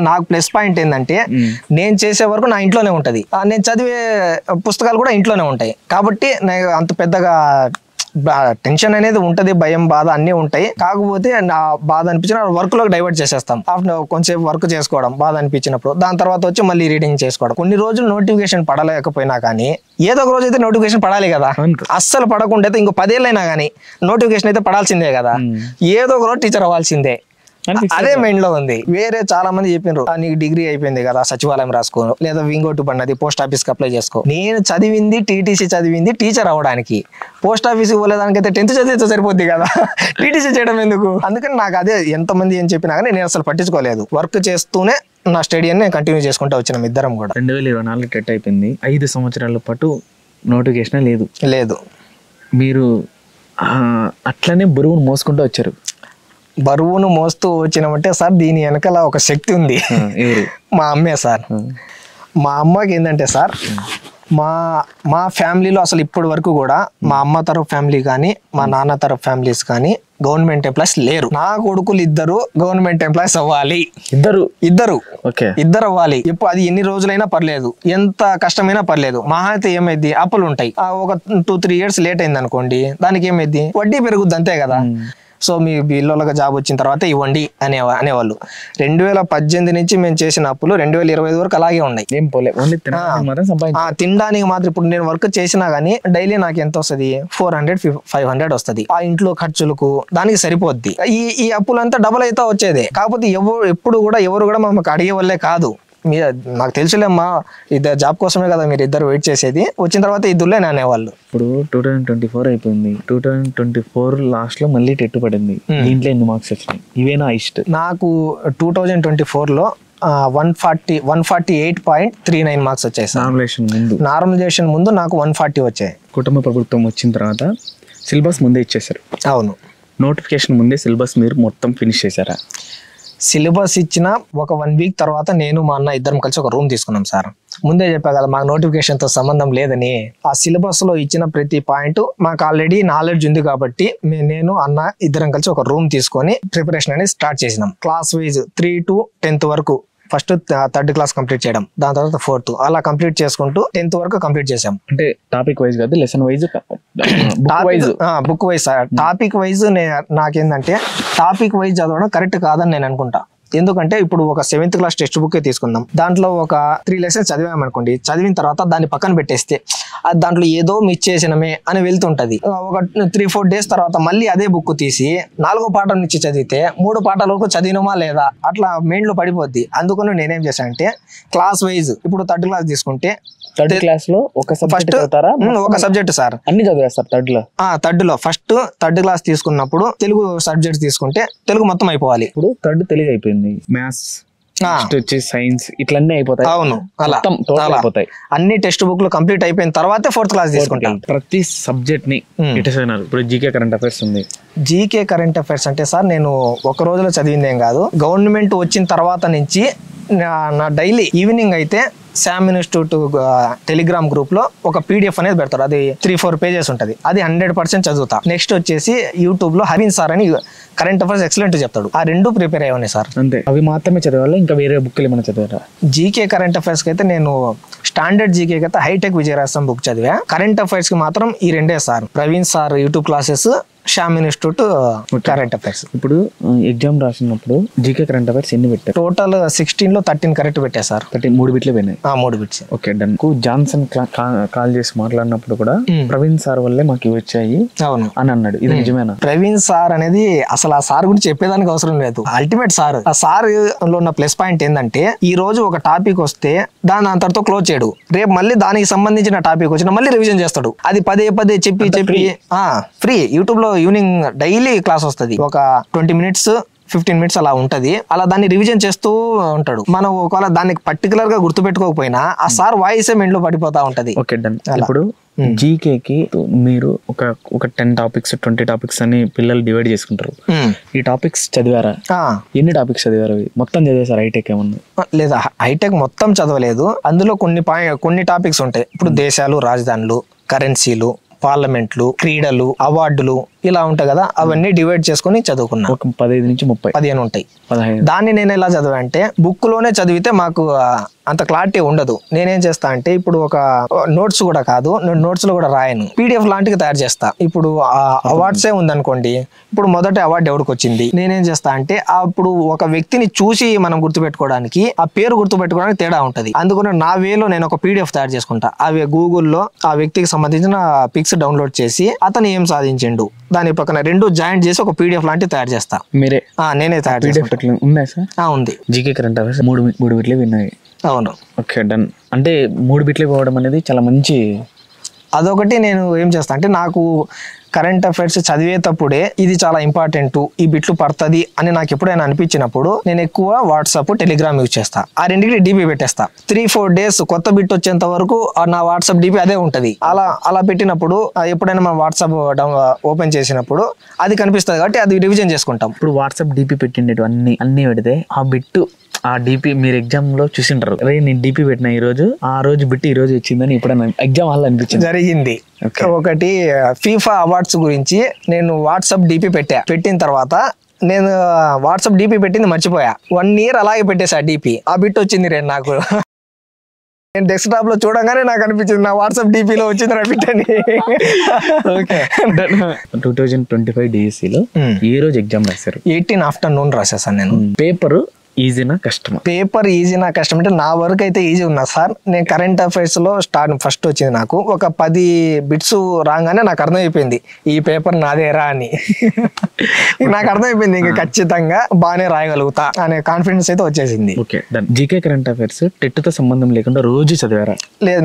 నాకు ప్లస్ పాయింట్ ఏంటంటే నేను చేసే వరకు నా ఇంట్లోనే ఉంటది, నేను చదివే పుస్తకాలు కూడా ఇంట్లోనే ఉంటాయి. కాబట్టి నాకు అంత పెద్దగా టెన్షన్ అనేది ఉంటది, భయం బాధ అన్నీ ఉంటాయి. కాకపోతే నా బాధ అనిపించిన వర్క్ లోకి డైవర్ట్ చేసేస్తాం. కొంచెంసేపు వర్క్ చేసుకోవడం బాధ అనిపించినప్పుడు, దాని తర్వాత వచ్చి మళ్ళీ రీడింగ్ చేసుకోవడం. కొన్ని రోజులు నోటిఫికేషన్ పడలేకపోయినా కానీ ఏదో ఒక రోజు అయితే నోటిఫికేషన్ పడాలి కదా. అస్సలు పడకుండా అయితే ఇంకో 10 ఏళ్ళైనా కానీ నోటిఫికేషన్ అయితే పడాల్సిందే కదా, ఏదో ఒక రోజు టీచర్ అవ్వాల్సిందే. అదే మైండ్ లో ఉంది. వేరే చాలా మంది చెప్పినారు నీకు డిగ్రీ అయిపోయింది కదా సచివాలయం రాసుకో, లేదా వింగోటు పడినది పోస్ట్ ఆఫీస్ కి అప్లై చేసుకో. నేను చదివింది టీటీసీ చదివింది టీచర్ అవ్వడానికి, పోస్ట్ ఆఫీస్ పోలేదానికైతే 10th చదివితే సరిపోద్ది కదా, టీటీసీ చేయడం ఎందుకు? అందుకని నాకు అదే ఎంతమంది ఏం చెప్పినా కానీ నేను అసలు పట్టించుకోలేదు, వర్క్ చేస్తూనే నా స్టడీ అని కంటిన్యూ చేసుకుంటూ వచ్చినాం ఇద్దరం కూడా. 2024 టెట్ అయిపోయింది, 5 సంవత్సరాల పాటు నోటిఫికేషన్ లేదు. మీరు అట్లనే బరువును మోసుకుంటూ వచ్చారు. బరువును మోస్తూ వచ్చినామంటే సార్ దీని వెనకాల ఒక శక్తి ఉంది. మా అమ్మే సార్. మా అమ్మకి ఏంటంటే సార్ మా ఫ్యామిలీలో అసలు ఇప్పటి వరకు కూడా మా అమ్మ తరఫు ఫ్యామిలీ కానీ మా నాన్న తరఫు ఫ్యామిలీస్ కానీ గవర్నమెంట్ ఎంప్లాయీస్ లేరు. నా కొడుకులు ఇద్దరు గవర్నమెంట్ ఎంప్లాయీస్ అవ్వాలి, ఇద్దరు అవ్వాలి. ఇప్పుడు అది ఎన్ని రోజులైనా పర్లేదు, ఎంత కష్టమైనా పర్లేదు. మహా అయితే ఏమైంది అప్పులు ఉంటాయి, ఒక 2-3 years లేట్ అయింది అనుకోండి, దానికి ఏమైంది వడ్డీ పెరుగుద్ది అంతే కదా. సో మీ బిల్లులకు జాబ్ వచ్చిన తర్వాత ఇవ్వండి అనేవాళ్ళు. 2018 నుంచి మేము చేసిన అప్పులు 2025 వరకు అలాగే ఉన్నాయి. తినడానికి మాత్రం ఇప్పుడు నేను వర్క్ చేసినా గానీ డైలీ నాకు ఎంత వస్తుంది, 400-500 వస్తుంది. ఆ ఇంట్లో ఖర్చులకు దానికి సరిపోద్ది. ఈ అప్పులంతా డబుల్ అయితే వచ్చేదే. కాకపోతే ఎప్పుడు కూడా ఎవరు కూడా మాకు అడిగే వాళ్ళే కాదు. నాకు తెలుసులేమ్మా ఇద్దరు జాబ్ కోసమే కదా మీరు ఇద్దరు వెయిట్ చేసేది, వచ్చిన తర్వాత ఇద్దరులే అనేవాళ్ళు. ఇప్పుడు 2024 అయిపోయింది, 2024 లాస్ట్ లో మళ్ళీ టెట్ పడింది. దీంట్లో ఎన్ని మార్క్స్ వచ్చినాయి? ఇవేనా హైయెస్ట్? నాకు 2024లో 148.39 మార్క్స్ వచ్చాయి. నార్మలైజేషన్ ముందు నాకు 140 వచ్చాయి. కుటుంబ ప్రభుత్వం వచ్చిన తర్వాత సిలబస్ ముందే ఇచ్చేసారు. అవును, నోటిఫికేషన్ ముందే సిలబస్ మీరు మొత్తం ఫినిష్ చేశారా? సిలబస్ ఇచ్చిన ఒక 1 వీక్ తర్వాత నేను మా అన్న ఇద్దరం కలిసి ఒక రూమ్ తీసుకున్నాం సార్. ముందే చెప్పా కదా మాకు నోటిఫికేషన్ తో సంబంధం లేదని. ఆ సిలబస్ లో ఇచ్చిన ప్రతి పాయింట్ మాకు ఆల్రెడీ నాలెడ్జ్ ఉంది కాబట్టి నేను అన్న ఇద్దరం కలిసి ఒక రూమ్ తీసుకొని ప్రిపరేషన్ అనేది స్టార్ట్ చేసినాం. క్లాస్ వైజ్ 3 to 10th వరకు. ఫస్ట్ 3rd క్లాస్ కంప్లీట్ చేయడం, దాని తర్వాత 4th అలా కంప్లీట్ చేసుకుంటూ 10th వరకు కంప్లీట్ చేసాం. అంటే టాపిక్ వైజ్ కాదు, lesson wise, book wise sir. Topic wise నాకేందంటే టాపిక్ వైజ్ చదవడం కరెక్ట్ కాదని నేను అనుకుంటా. ఎందుకంటే ఇప్పుడు ఒక 7th క్లాస్ టెక్స్ట్ బుక్ తీసుకుందాం, దాంట్లో ఒక 3 లెసన్స్ చదివామనుకోండి, చదివిన తర్వాత దాన్ని పక్కన పెట్టేస్తే అది దాంట్లో ఏదో మిస్ చేసినమే అని వెళ్తుంటది. ఒక 3-4 డేస్ తర్వాత మళ్ళీ అదే బుక్ తీసి 4వ పాఠం నుంచి చదివితే 3 పాఠాల వరకు చదివినమా లేదా అట్లా మైండ్ లో పడిపోద్ది. అందుకని నేనేం చేశానంటే క్లాస్ వైజ్ ఇప్పుడు 3rd క్లాస్ తీసుకుంటే 3rd క్లాస్ లో ఒక సబ్జెక్ట్ సార్ అన్ని చదివేస్తారు. 3rd లో ఫస్ట్ 3rd క్లాస్ తీసుకున్నప్పుడు తెలుగు సబ్జెక్ట్స్ తీసుకుంటే తెలుగు మొత్తం అయిపోవాలి. ఇప్పుడు 3rd తెలుగు అయిపోయింది, మ్యాథ్స్ వచ్చి సైన్స్ ఇట్లన్నీ అయిపోతాయి. అవును, అలా అయిపోతాయి. అన్ని టెక్స్ట్ బుక్ లో కంప్లీట్ అయిపోయిన తర్వాత 4th క్లాస్ తీసుకుంటాం. ప్రతి సబ్జెక్ట్ ని ఇప్పుడు జీకే కరెంట్ అఫైర్స్ ఉంది. జీకే కరెంట్ అఫైర్స్ అంటే సార్ నేను ఒక రోజులో చదివిందేం కాదు. గవర్నమెంట్ వచ్చిన తర్వాత నుంచి నా డైలీ ఈవినింగ్ అయితే శామ్ ఇన్స్టిట్యూట్ టెలిగ్రామ్ గ్రూప్ లో ఒక పీడిఎఫ్ అనేది పెడతారు. అది 3-4 పేజెస్ ఉంటది. అది 100% చదువుతా. నెక్స్ట్ వచ్చేసి యూట్యూబ్ లో హరిన్ సార్ అని కరెంట్ అఫైర్స్ ఎక్సలెంట్ చెప్తాడు. ఆ 2 ప్రిపేర్ అయ్యి ఉన్నాయి సార్. అంతే, అవి మాత్రమే చదవాలి, ఇంకా వేరే బుక్లు ఏమైనా చదివారా? జీకే కరెంట్ అఫైర్స్ కి అయితే నేను స్టాండర్డ్ జీకే అయితే హైటెక్ విజయరాసం బుక్ చదివా. కరెంట్ అఫైర్స్ కి మాత్రం ఈ 2 sir. Praveen sir YouTube classes, Shyam institute current affairs. ఇప్పుడు ఎగ్జామ్ రాసినప్పుడు జీకే కరెంట్ అఫైర్స్ ఎన్ని పెట్టారు? టోటల్ 16 లో 13 కరెక్ట్ పెట్టా సార్. 3 బిట్లు పోయినాయి. 3 bits. Okay done. Johnson call చేసి మాట్లాడినప్పుడు కూడా ప్రవీణ్ సార్ వల్లే మాకు ఇవి వచ్చాయి అవును అని అన్నాడు. ఇది నిజమేనా? ప్రవీణ్ సార్ అనేది అసలు ఆ సార్ గురించి చెప్పేదానికి అవసరం లేదు. Ultimate sir. ఆ సార్ లో ఉన్న ప్లస్ పాయింట్ ఏంటంటే ఈ రోజు ఒక టాపిక్ వస్తే దాని అంతటితో క్లోజ్ చేయడు. రేపు మళ్ళీ దానికి సంబంధించిన టాపిక్ వచ్చినా మళ్ళీ రివిజన్ చేస్తాడు. అది పదే చెప్పి ఫ్రీ. యూట్యూబ్ లో ఈవినింగ్ డైలీ క్లాస్ వస్తుంది. ఒక 20 minutes 15 minutes అలా ఉంటది. అలా దాన్ని రివిజన్ చేస్తూ ఉంటాడు. మనం ఒకవేళ దాన్ని పర్టికులర్ గా గుర్తు పెట్టుకోకపోయినా ఆ సార్ వాయిసే మెంట్లో పడిపోతా ఉంటది. Okay done. ఇప్పుడు జీకేకి మీరు ఒక 10 టాపిక్స్ 20 టాపిక్స్ అని పిల్లలు డివైడ్ చేసుకుంటారు. ఈ టాపిక్స్ చదివారా? ఎన్ని టాపిక్స్ చదివారు? మొత్తం చదివేసారు? హైటెక్ ఏమన్నా? లేదా హైటెక్ మొత్తం చదవలేదు. అందులో కొన్ని టాపిక్స్ ఉంటాయి. ఇప్పుడు దేశాలు, రాజధానులు, కరెన్సీలు, పార్లమెంట్లు, క్రీడలు, అవార్డులు ఇలా ఉంటాయి కదా, అవన్నీ డివైడ్ చేసుకుని చదువుకున్నా. ఒక 15 నుంచి 30 15 ఉంటాయి. 15. దాన్ని నేను ఎలా చదివా అంటే బుక్ లోనే చదివితే మాకు అంత క్లారిటీ ఉండదు. నేనేం చేస్తా అంటే ఇప్పుడు ఒక నోట్స్ కూడా కాదు, నేను నోట్స్ లో కూడా రాయను, పీడిఎఫ్ లాంటివి తయారు చేస్తా. ఇప్పుడు అవార్డ్సే ఉందనుకోండి, ఇప్పుడు మొదటి అవార్డు ఎవరికి వచ్చింది, నేనేం చేస్తా అంటే అప్పుడు ఒక వ్యక్తిని చూసి మనం గుర్తుపెట్టుకోవడానికి ఆ పేరు గుర్తుపెట్టుకోవడానికి తేడా ఉంటది. అందుకని నా వేలో నేను ఒక పీడిఎఫ్ తయారు చేసుకుంటా. అవి గూగుల్లో ఆ వ్యక్తికి సంబంధించిన పిక్స్ డౌన్లోడ్ చేసి అతను ఏం సాధించిండు దాని పక్కన 2 జాయింట్ చేసి ఒక పీడిఎఫ్ లాంటివి తయారు చేస్తా. మీరే? నేనే తయారు చేస్తా. ఉన్నాయి సార్? ఉంది. GK current affairs 3 బిట్లే విన్నాయి. అవును. Okay done. అంటే 3 బిట్లే పోవడం అనేది చాలా మంచి. అదొకటి నేను ఏం చేస్తా అంటే నాకు కరెంట్ అఫైర్స్ చదివేటప్పుడే ఇది చాలా ఇంపార్టెంట్, ఈ బిట్లు పడుతుంది అని నాకు ఎప్పుడైనా అనిపించినప్పుడు నేను ఎక్కువ వాట్సాప్, టెలిగ్రామ్ యూజ్ చేస్తా. ఆ 2కి డీపీ పెట్టేస్తా. 3-4 డేస్ కొత్త బిట్ వచ్చేంత వరకు నా వాట్సాప్ డీపీ అదే ఉంటది. అలా పెట్టినప్పుడు ఎప్పుడైనా మనం వాట్సాప్ ఓపెన్ చేసినప్పుడు అది కనిపిస్తుంది కాబట్టి అది రివిజన్ చేసుకుంటాం. ఇప్పుడు వాట్సాప్ డీపీ పెట్టిండేటు అన్ని పెడితే ఆ బిట్టు ఆ డీపీ మీరు ఎగ్జామ్ లో చూసింటారు. అరే నేను డీపీ పెట్టిన ఈ రోజు, ఆ రోజు బిట్ ఈ రోజు వచ్చిందని ఎప్పుడైనా ఎగ్జామ్ హాల్ అనిపించింది? జరిగింది. ఒకటి ఫీఫా అవార్డ్స్ గురించి నేను వాట్సాప్ డీపీ పెట్టిన తర్వాత నేను వాట్సాప్ డీపీ పెట్టింది మర్చిపోయా. 1 year అలాగే పెట్టేసా డీపీ. ఆ బిట్ వచ్చింది రే నాకు. నేను డెస్క్టాప్ లో చూడగానే నాకు అనిపించింది నా వాట్సాప్ డీపీలో వచ్చింది నా బిట్ అని. 2025 డిఎస్సిలో ఏ రోజు ఎగ్జామ్ రాశారు? 18 afternoon రాసేసాను నేను. పేపర్ ఈజీనా కష్టమా? పేపర్ ఈజీనా కష్టం అంటే నా వరకు అయితే ఈజీ ఉన్నా సార్. నేను కరెంట్ అఫైర్స్ లో ఫస్ట్ వచ్చింది నాకు. ఒక 10 బిట్స్ రాగానే నాకు అర్థమైపోయింది ఈ పేపర్ నాదేరా అని. నాకు అర్థమైపోయింది ఇంకా ఖచ్చితంగా బాగానే రాయగలుగుతా అనే కాన్ఫిడెన్స్ అయితే వచ్చేసింది. Okay done. GK current affairs టెట్తో సంబంధం లేకుండా రోజు చదివారా? లేదు,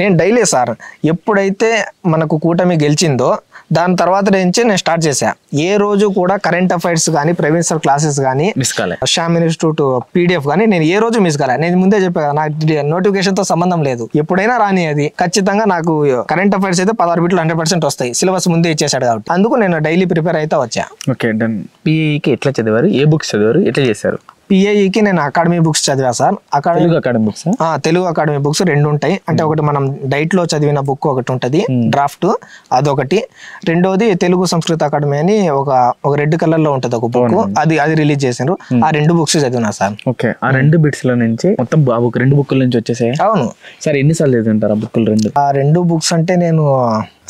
నేను డైలీ సార్. ఎప్పుడైతే మనకు కూటమి గెలిచిందో దాని తర్వాత నుంచి నేను స్టార్ట్ చేశా. ఏ రోజు కూడా కరెంట్ అఫైర్స్ కానీ, ప్రవీణ్ సార్ క్లాసెస్ కానీ, శ్యామ్ ఇన్స్టిట్యూట్ పీడిఎఫ్ కానీ నేను ఏ రోజు మిస్ కాలే. నేను ముందే చెప్పా కదా, నాకు నోటిఫికేషన్ తో సంబంధం లేదు. ఎప్పుడైనా రాని అది ఖచ్చితంగా నాకు కరెంట్ అఫైర్స్ అయితే 16 బిట్లు 100% వస్తాయి. సిలబస్ ముందే ఇచ్చేసాడు కాబట్టి అందుకు నేను డైలీ ప్రిపేర్ అయితే వచ్చా. Okay done. పీఈకి ఎట్లా చదివారు? ఏ బుక్స్ చదివారు? ఎట్లా చేశారు? పిఐఈకి నేను అకాడమీ బుక్స్ చదివా సార్. Telugu academy books, Telugu academy books 2 ఉంటాయి. అంటే ఒకటి మనం డైట్ లో చదివిన బుక్ ఒకటి ఉంటది డ్రాఫ్ట్, అదొకటి. రెండోది తెలుగు సంస్కృత అకాడమీ అని ఒక రెడ్ కలర్ లో ఉంటది ఒక బుక్, అది రిలీజ్ చేశారు. ఆ 2 బుక్స్ చదివినా సార్. ఓకే, ఆ 2 బిట్స్ లో నుంచి మొత్తం ఆ బుక్ 2 బుక్కుల నుంచి వచ్చేసాయి. అవును సార్, ఎన్నిసార్లు చదివింటారు ఆ బుక్కులు 2? ఆ 2 బుక్స్ అంటే నేను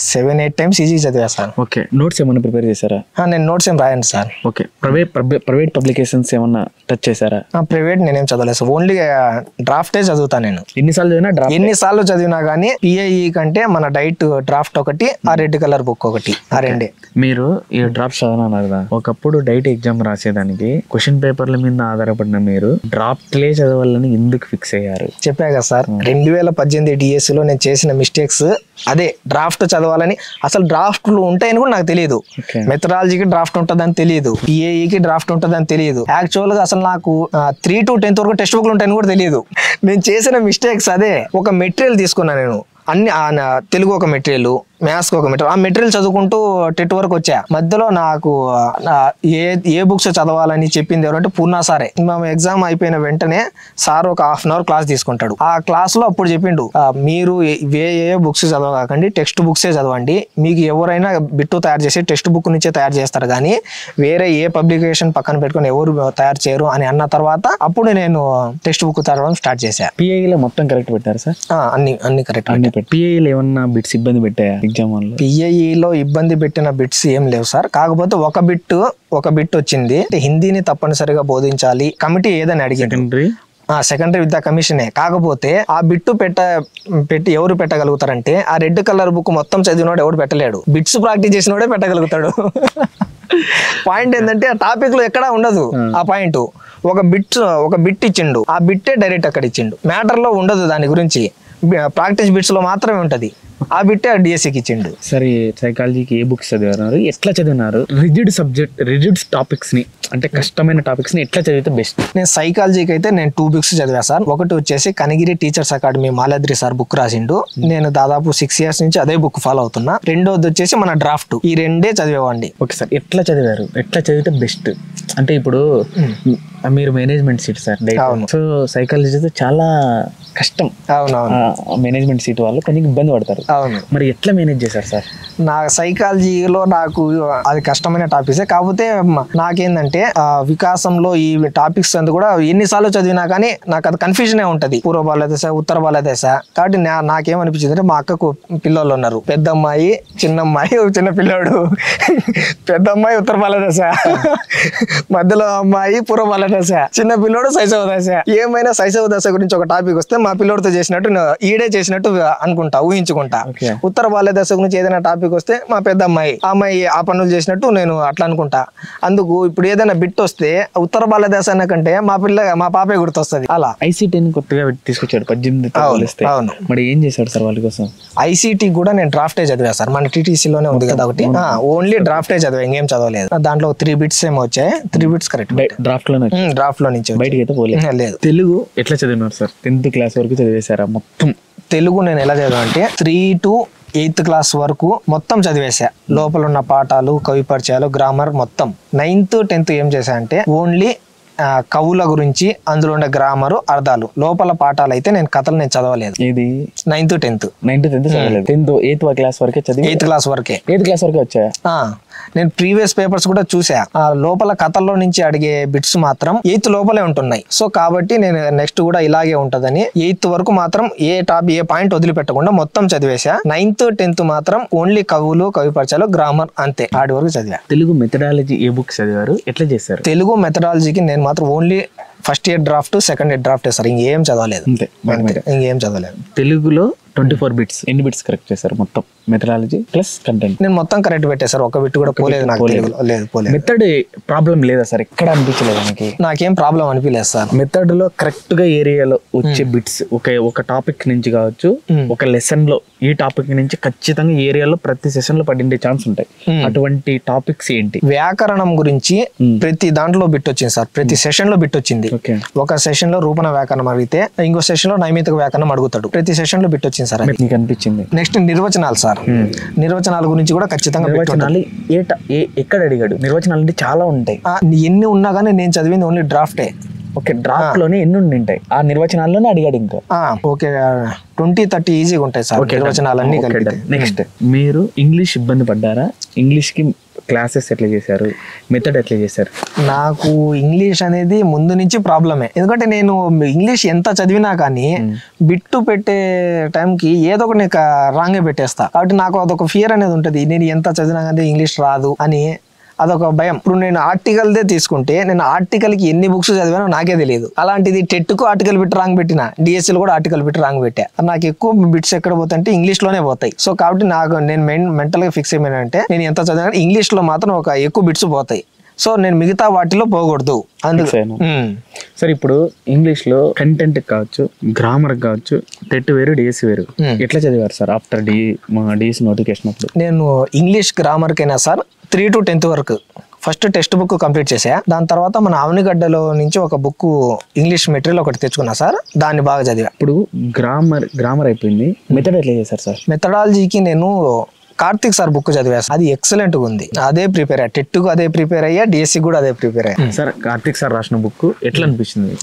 7-8 టైమ్స్ ఈజీ చదివా సార్. ఓకే, నోట్స్ ఏమన్నా ప్రిపేర్ చేశారా? నేను నోట్స్ ఏం రాయను సార్. ఓకే, ప్రైవేట్ పబ్లికేషన్స్ ఏమన్నా టచ్ చేశారా? ప్రైవేట్ నేనేం చదవలేదు సార్, ఓన్లీ డ్రాఫ్టే చదువుతా నేను. ఎన్నిసార్లు చదివినా డ్రాఫ్ట్? ఎన్నిసార్లు చదివినా కానీ పిఐఈ కంటే మన డైట్ డ్రాఫ్ట్ ఒకటి, ఆ రెడ్ కలర్ బుక్ ఒకటి, ఆ 2. మీరు ఈ డ్రాఫ్ట్ చదవన్నారు కదా, ఒకప్పుడు డైట్ ఎగ్జామ్ రాసేదానికి క్వశ్చన్ పేపర్ల మీద ఆధారపడిన మీరు డ్రాఫ్ట్లే చదవాలని ఎందుకు ఫిక్స్ అయ్యారు? చెప్పా కదా సార్, 2018 డిఎస్సిలో నేను చేసిన మిస్టేక్స్ అదే. డ్రాఫ్ట్ చదవాలని, అసలు డ్రాఫ్ట్లు ఉంటాయని కూడా నాకు తెలియదు. మెథడాలజీకి డ్రాఫ్ట్ ఉంటుందని తెలియదు, పిఏఈకి డ్రాఫ్ట్ ఉంటుందని తెలియదు. యాక్చువల్ గా అసలు నాకు 3 to 10th వరకు టెక్స్ట్ బుక్లు ఉంటాయని కూడా తెలియదు. నేను చేసిన మిస్టేక్స్ అదే. ఒక మెటీరియల్ తీసుకున్నా నేను, అన్ని తెలుగు ఒక మెటీరియల్, మ్యాథ్స్ ఒక మెటీరియల్, ఆ మెటీరియల్ చదువుకుంటూ టెట్ వరకు వచ్చా. మధ్యలో నాకు ఏ బుక్స్ చదవాలని చెప్పింది ఎవరంటే పూర్ణ సారే. మేము ఎగ్జామ్ అయిపోయిన వెంటనే సార్ ఒక 1/2 hour క్లాస్ తీసుకుంటాడు. ఆ క్లాస్ లో అప్పుడు చెప్పిండు, మీరు ఏ బుక్స్ చదవకండి, టెక్స్ట్ బుక్సే చదవండి. మీకు ఎవరైనా బిట్టు తయారు చేసి టెక్స్ట్ బుక్ నుంచే తయారు చేస్తారు, కానీ వేరే ఏ పబ్లికేషన్ పక్కన పెట్టుకుని ఎవరు తయారు చేయరు అని అన్న తర్వాత అప్పుడు నేను టెక్స్ట్ బుక్ చదవడం స్టార్ట్ చేశా. పిఐఈలో మొత్తం కరెక్ట్ పెట్టారు సార్? అన్ని కరెక్ట్. పిఐఈలో ఏమన్నా బిట్స్ ఇబ్బంది పెట్టాయా ఎగ్జామ్ వల్ల? పిఐఈలో ఇబ్బంది పెట్టిన బిట్స్ ఏం లేవు సార్. కాకపోతే ఒక బిట్ వచ్చింది, హిందీని తప్పనిసరిగా బోధించాలి కమిటీ ఏదని అడిగింది. సెకండరీ విద్యా కమిషనే. కాకపోతే ఆ బిట్టు పెట్టి ఎవరు పెట్టగలుగుతారంటే, ఆ రెడ్ కలర్ బుక్ మొత్తం చదివినోడు ఎవడు పెట్టలేడు, బిట్స్ ప్రాక్టీస్ చేసినోడే పెట్టగలుగుతాడు. పాయింట్ ఏంటంటే ఆ టాపిక్ లో ఎక్కడా ఉండదు ఆ పాయింట్. ఒక బిట్ ఇచ్చిండు, ఆ బిట్టే డైరెక్ట్ అక్కడ ఇచ్చిండు, మ్యాటర్ లో ఉండదు దాని గురించి, ప్రాక్టీస్ బిట్స్ లో మాత్రమే ఉంటది. ఆ బిట్టే డిఎస్సికి ఇచ్చిండు. సరే, సైకాలజీకి ఏ బుక్స్ చదివినారు, ఎట్లా చదివినారు? రిజిడ్ టాపిక్స్ ని, అంటే కష్టమైన టాపిక్స్ ని ఎట్లా చదివితే బెస్ట్? నేను సైకాలజీకి అయితే నేను 2 books చదివా సార్. ఒకటి వచ్చేసి Kanigiri teachers academy Maladri sir book రాసిండు, నేను దాదాపు 6 years నుంచి అదే బుక్ ఫాలో అవుతున్నా. రెండోది వచ్చేసి మన డ్రాఫ్ట్. ఈ 2 చదివేవాడిని. ఓకే సార్, ఎట్లా చదివారు, ఎట్లా చదివితే బెస్ట్? అంటే ఇప్పుడు మీరు management seat sir, so psychology అయితే చాలా కష్టం. అవునవును, మేనేజ్మెంట్ సీట్ వాళ్ళు కొంచెం ఇబ్బంది పడతారు. అవును, మరి ఎట్లా మేనేజ్ చేశారు సార్? నా సైకాలజీలో నాకు అది కష్టమైన టాపిక్సే. కాకపోతే నాకేందంటే వికాసంలో ఈ టాపిక్స్ అంతా కూడా ఎన్నిసార్లు చదివినా కానీ నాకు అది కన్ఫ్యూజన్ ఉంటది, పూర్వ బాలదశ ఉత్తర బాలదశ. కాబట్టి నాకేమనిపించింది అంటే, మా అక్కకు పిల్లలు ఉన్నారు, పెద్ద అమ్మాయి చిన్న అమ్మాయి, చిన్న పిల్లోడు. పెద్ద అమ్మాయి ఉత్తర బాలదశ, మధ్యలో అమ్మాయి పూర్వ బాలదశ, చిన్న పిల్లోడు శైశవ దశ. ఏమైనా శైశవ దశ గురించి ఒక టాపిక్ వస్తే మా పిల్లోడితో చేసినట్టు ఈడే చేసినట్టు అనుకుంటా, ఊహించుకుంటా. ఉత్తర బాల్యదశ గురించి ఏదైనా టాపిక్ వస్తే మా పెద్ద అమ్మాయి ఆ పనులు చేసినట్టు నేను అట్లా అనుకుంటా. అందుకు ఇప్పుడు ఏదైనా బిట్ వస్తే ఉత్తర బాల్యదశ అన్న కంటే మా పాపే గుర్తొస్తుంది. అలా ఐసీటీని కొత్తగా తీసుకొచ్చాడు 18. అవును, మరి ఏం చేశాడు సార్ వాళ్ళ కోసం? ఐసీటీ కూడా నేను డ్రాఫ్టే చదివా సార్, మన టీటీసీలోనే ఉంది కదా ఒకటి, ఓన్లీ డ్రాఫ్టే చదివా, ఇంకేం చదవలేదు. దాంట్లో 3 bits ఏమో వచ్చాయి, 3 bits కరెక్ట్ డ్రాఫ్ట్ లో నుంచి. బయటకి అయితే పోలేదు. లేదు. తెలుగు ఎట్లా చదివినారు సార్? 10th class వరకు చదివేశారా మొత్తం? తెలుగు నేను ఎలా చదివా అంటే 3 to 8th class వరకు మొత్తం చదివేసా. లోపల ఉన్న పాఠాలు, కవి పరిచయాలు, గ్రామర్ మొత్తం. 9th 10th ఏం చేశా అంటే ఓన్లీ కవుల గురించి, అందులో ఉండే గ్రామరు, అర్థాలు. లోపల పాఠాలు అయితే నేను కథలు నేను చదవలేదు. ఇది 9th 10th చదవలేదు. 8th class వరకే చదివి. 8th class వరకే. 8th class వరకే వచ్చాయా? నేను ప్రీవియస్ పేపర్స్ కూడా చూసా, లోపల కథల్లో నుంచి అడిగే బిట్స్ మాత్రం 8th లోపలే ఉంటున్నాయి. సో కాబట్టి నేను నెక్స్ట్ కూడా ఇలాగే ఉంటదని 8th వరకు మాత్రం ఏ పాయింట్ వదిలిపెట్టకుండా మొత్తం చదివేసా. 9th 10th మాత్రం ఓన్లీ కవులు, కవి పరిచయాలు, గ్రామర్ అంతే, ఆడి వరకు చదివా. తెలుగు మెథడాలజీ ఏ బుక్ చదివారు, ఎట్లా చేశారు? తెలుగు మెథడాలజీకి నేను మాత్రం only first year draft, second year draft sir, ఇంకేం చదవలేదు. ఇంకేం చదవలేదు. తెలుగులో 24 bits, ఎన్ని బిట్స్ కరెక్ట్ చేశారు మొత్తం? మెథడాలజీ ప్లస్ కంటెంట్ నేను మొత్తం కరెక్ట్ పెట్టేసారు, ఒక బిట్ కూడా పోలేదు నాకు తెలుగులో. లేదు, పోలేదు. మెథడ్ ప్రాబ్లం లేదా సార్? ఎక్కడ అనిపించలేదు మనకి? నాకేం ప్రాబ్లం అనిపించలేదు సార్. మెథడ్ లో కరెక్ట్ గా ఏరియాలో వచ్చే బిట్స్, ఒక టాపిక్ నుంచి కావచ్చు, ఒక లెసన్ లో ఈ టాపిక్ నుంచి ఖచ్చితంగా ఏరియాలో ప్రతి సెషన్ లో పడిండే ఛాన్స్ ఉంటాయి. అటువంటి టాపిక్స్ ఏంటి? వ్యాకరణం గురించి ప్రతి దాంట్లో బిట్ వచ్చింది సార్, ప్రతి సెషన్ లో బిట్ వచ్చింది. ఒక సెషన్ లో రూపణ వ్యాకరణం అడిగితే ఇంకో సెషన్ లో నైమితిక వ్యాకరణం అడుగుతాడు. ప్రతి సెషన్ లో బిట్ వచ్చింది సార్. నీకు అనిపించింది? నెక్స్ట్ నిర్వచనాలు సార్, నిర్వచనాల గురించి కూడా ఖచ్చితంగా ఎక్కడ అడిగాడు? నిర్వచనాలు అంటే చాలా ఉంటాయి, ఎన్ని ఉన్నా కానీ నేను చదివింది ఓన్లీ డ్రాఫ్టే. ఓకే, డ్రాఫ్ట్ లోనే ఎన్ని ఉంటాయి ఆ నిర్వచనాల్లోనే అడిగాడు ఇంకా. ఓకే 20-30 ఈజీగా ఉంటాయి సార్ నిర్వచనాలన్నీ కలిపి. నెక్స్ట్, మీరు ఇంగ్లీష్ ఇబ్బంది పడ్డారా? ఇంగ్లీష్ కి క్లాసెస్ ఎట్లా చేశారు, మెథడ్ ఎట్లా చేశారు? నాకు ఇంగ్లీష్ అనేది ముందు నుంచి ప్రాబ్లమే. ఎందుకంటే నేను ఇంగ్లీష్ ఎంత చదివినా కానీ బిట్టు పెట్టే టైంకి ఏదో ఒకటి రాంగే పెట్టేస్తా. కాబట్టి నాకు అదొక ఫియర్ అనేది ఉంటుంది. నేను ఎంత చదివినా కానీ ఇంగ్లీష్ రాదు అని అదొక భయం. ఇప్పుడు నేను ఆర్టికల్దే తీసుకుంటే నేను ఆర్టికల్కి ఎన్ని బుక్స్ చదివానో నాకే తెలియదు. అలాంటిది టెట్కు ఆర్టికల్ పెట్టి రాంగ్ పెట్టిన, డిఎస్సీలో కూడా ఆర్టికల్ పెట్టి రాంగ్ పెట్టా. నాకు ఎక్కువ బిట్స్ ఎక్కడ పోతాయంటే ఇంగ్లీష్లోనే పోతాయి. సో కాబట్టి నాకు నేను మెంటల్గా ఫిక్స్ ఏమైనా నేను ఎంత చదివినా ఇంగ్లీష్లో మాత్రం ఒక ఎక్కువ బిట్స్ పోతాయి. సో నేను మిగతా వాటిలో పోకూడదు అందుకు. సార్ ఇప్పుడు ఇంగ్లీష్ లో కంటెంట్ కావచ్చు, గ్రామర్ కావచ్చు, టెట్ వేరు డిఎస్సి వేరు, ఎట్లా చదివారు సార్ ఆఫ్టర్ డిఎస్సి నోటిఫికేషన్ అప్పుడు? నేను ఇంగ్లీష్ గ్రామర్ కైనా సార్ 3 to 10th వరకు ఫస్ట్ టెక్స్ట్ బుక్ కంప్లీట్ చేసా. దాని తర్వాత మన ఆవనిగడ్డలో నుంచి ఒక బుక్ ఇంగ్లీష్ మెటీరియల్ ఒకటి తెచ్చుకున్నా సార్, దాన్ని బాగా చదివా. ఇప్పుడు గ్రామర్ అయిపోయింది, మెథడ్ ఎట్లా చేశారు సార్? మెథడాలజీకి నేను కార్తిక్ సార్ బుక్ చదివా. అది ఎక్సలెంట్ గా ఉంది. అదే ప్రిపేర్ అయ్యా, టెట్కు అదే ప్రిపేర్ అయ్యా, డిఎస్సి కూడా అదే ప్రిపేర్ అయ్యా. సార్ కార్తిక్ సార్ రాసిన బుక్ ఎట్లా అనిపించింది?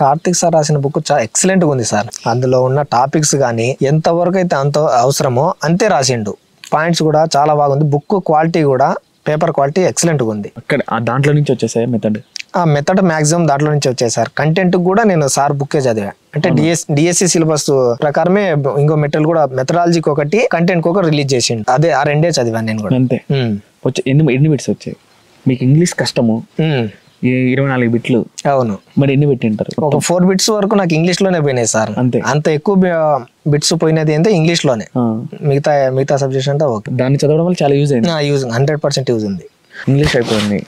కార్తిక్ సార్ రాసిన బుక్ చాలా ఎక్సలెంట్ గా ఉంది సార్. అందులో ఉన్న టాపిక్స్ కానీ ఎంతవరకు అయితే అంత అవసరమో అంతే రాసిండు. పాయింట్స్ కూడా చాలా బాగుంది. బుక్ క్వాలిటీ కూడా, పేపర్ క్వాలిటీ ఎక్సలెంట్ గా ఉంది. అక్కడ దాంట్లో నుంచి వచ్చేసాయి మెథడ్? ఆ మెథడ్ మాక్సిమం దాంట్లో నుంచి వచ్చాయి సార్. కంటెంట్ కూడా నేను సార్ బుక్కే చదివా. అంటే డిఎస్సి సిలబస్ ప్రకారమే ఇంకో మెటీరియల్ కూడా మెథడాలజీకి ఒకటి, కంటెంట్ ఒకటి రిలీజ్ చేసిండు. అదే ఆ రెండే చదివాను నేను కూడా. అంతే. ఎన్ని బిట్స్ వచ్చాయి మీకు? ఇంగ్లీష్ కష్టము, 24 బిట్లు. అవును. మరి ఎన్ని పెట్టింటారు? ఒక 4 బిట్స్ వరకు నాకు ఇంగ్లీష్ లోనే పోయినాయి సార్. అంతే. అంత ఎక్కువ బిట్స్ పోయినది అంటే ఇంగ్లీష్ లోనే. మిగతా సబ్జెక్ట్స్ అంటే ఓకే. దాన్ని చదవడం వల్ల చాలా యూజ్ అయింది. 100% యూజ్ ఉంది. ఇంగ్లీష్ అయిపోయింది.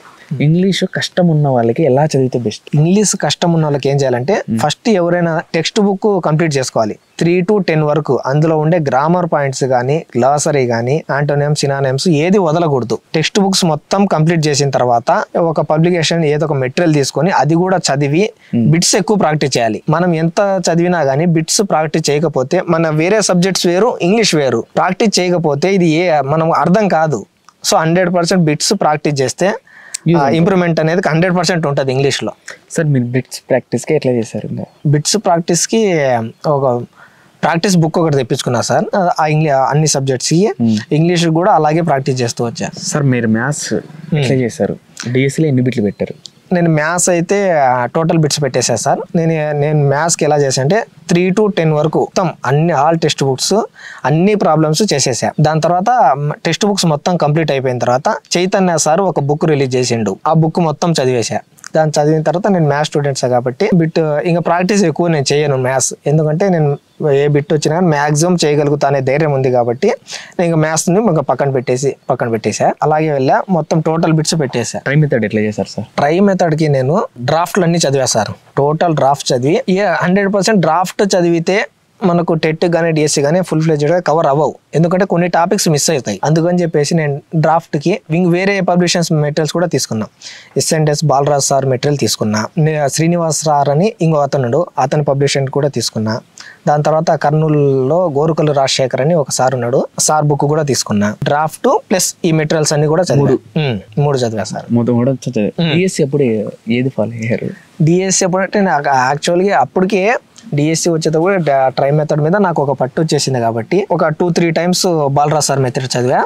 ఇంగ్లీష్ కష్టం ఉన్న వాళ్ళకి ఎలా చదివితే బెస్ట్? ఇంగ్లీష్ కష్టం ఉన్న వాళ్ళకి ఏం చేయాలంటే ఫస్ట్ ఎవరైనా టెక్స్ట్ బుక్ కంప్లీట్ చేసుకోవాలి 3 to 10 వరకు. అందులో ఉండే గ్రామర్ పాయింట్స్ కానీ, గ్లాసరీ కానీ, ఆంటోనిమ్స్, సినానిమ్స్ ఏది వదలకూడదు. టెక్స్ట్ బుక్స్ మొత్తం కంప్లీట్ చేసిన తర్వాత ఒక పబ్లికేషన్ ఏదో ఒక మెటీరియల్ తీసుకొని అది కూడా చదివి బిట్స్ ఎక్కువ ప్రాక్టీస్ చేయాలి. మనం ఎంత చదివినా కానీ బిట్స్ ప్రాక్టీస్ చేయకపోతే మన వేరే సబ్జెక్ట్స్ వేరు, ఇంగ్లీష్ వేరు. ప్రాక్టీస్ చేయకపోతే ఇది మనం అర్థం కాదు. సో 100% బిట్స్ ప్రాక్టీస్ చేస్తే ఇంప్రూవ్మెంట్ అనేది 100% ఉంటుంది ఇంగ్లీష్ లో. సార్ మీరు బిట్స్ ప్రాక్టీస్ కి ఎట్లా చేశారు? బిట్స్ ప్రాక్టీస్ కి ఒక ప్రాక్టీస్ బుక్ ఒకటి తెప్పించుకున్నా సార్. అన్ని సబ్జెక్ట్స్ కి ఇంగ్లీష్ కూడా అలాగే ప్రాక్టీస్ చేస్తూ వచ్చా. సార్ మీరు మ్యాథ్స్ ఎట్లా చేశారు? డిఎస్సిలో ఎన్ని బిట్లు పెట్టారు? నేను మ్యాథ్స్ అయితే టోటల్ బిట్స్ పెట్టేసా సార్. నేను మ్యాథ్స్కి ఎలా చేసా అంటే 3 to 10 వరకు మొత్తం ఆల్ టెక్స్ట్ బుక్స్ అన్ని ప్రాబ్లమ్స్ చేసేసా. దాని తర్వాత టెక్స్ట్ బుక్స్ మొత్తం కంప్లీట్ అయిపోయిన తర్వాత చైతన్య సార్ ఒక బుక్ రిలీజ్ చేసిండు. ఆ బుక్ మొత్తం చదివేసా. దాన్ని చదివిన తర్వాత నేను మ్యాథ్స్ స్టూడెంట్స్ కాబట్టి బిట్ ఇంకా ప్రాక్టీస్ ఎక్కువ నేను చేయను మ్యాథ్స్. ఎందుకంటే నేను ఏ బిట్ వచ్చినా మ్యాక్సిమం చేయగలుగుతా అనే ధైర్యం ఉంది కాబట్టి నేను ఇంకా మ్యాథ్స్ని ఇంకా పక్కన పెట్టేసా. అలాగే వెళ్ళా, మొత్తం టోటల్ బిట్స్ పెట్టేసా. ట్రై మెథడ్ ఎట్లా చేశారు సార్? ట్రై మెథడ్కి నేను డ్రాఫ్ట్లు అన్ని చదివా సార్. టోటల్ డ్రాఫ్ట్ చదివి 100% డ్రాఫ్ట్ చదివితే మనకు టెట్ కానీ డిఎస్సి కానీ ఫుల్ ఫ్లెడ్జ్డ్గా కవర్ అవ్వవు. ఎందుకంటే కొన్ని టాపిక్స్ మిస్ అవుతాయి. అందుకని చెప్పేసి నేను డ్రాఫ్ట్కి వేరే పబ్లిషన్స్ మెటీరియల్స్ కూడా తీసుకున్నా. ఎస్ఎన్ఎస్ బాలరాజ్ సార్ మెటీరియల్ తీసుకున్నా. శ్రీనివాస్ సార్ అని ఇంకో అతని పబ్లిషన్ కూడా తీసుకున్నా. దాని తర్వాత కర్నూలులో గోరుకల్లు రాజశేఖర్ అని ఒక సార్ ఉన్నాడు, సార్ బుక్ కూడా తీసుకున్నా. డ్రాఫ్ట్ ప్లస్ ఈ మెటీరియల్స్ అన్ని కూడా మూడు చదివా సార్. డిఎస్సి అప్పుడు ఏది ఫాలో అయ్యారు? డిఎస్సి అప్పుడు అంటే నాకు యాక్చువల్గా అప్పటికే డిఎస్సి వచ్చేటప్పుడు ట్రై మెథడ్ మీద నాకు ఒక పట్టు వచ్చేసింది కాబట్టి ఒక 2-3 టైమ్స్ బాలరాజ్ సార్ మెథడ్ చదివా.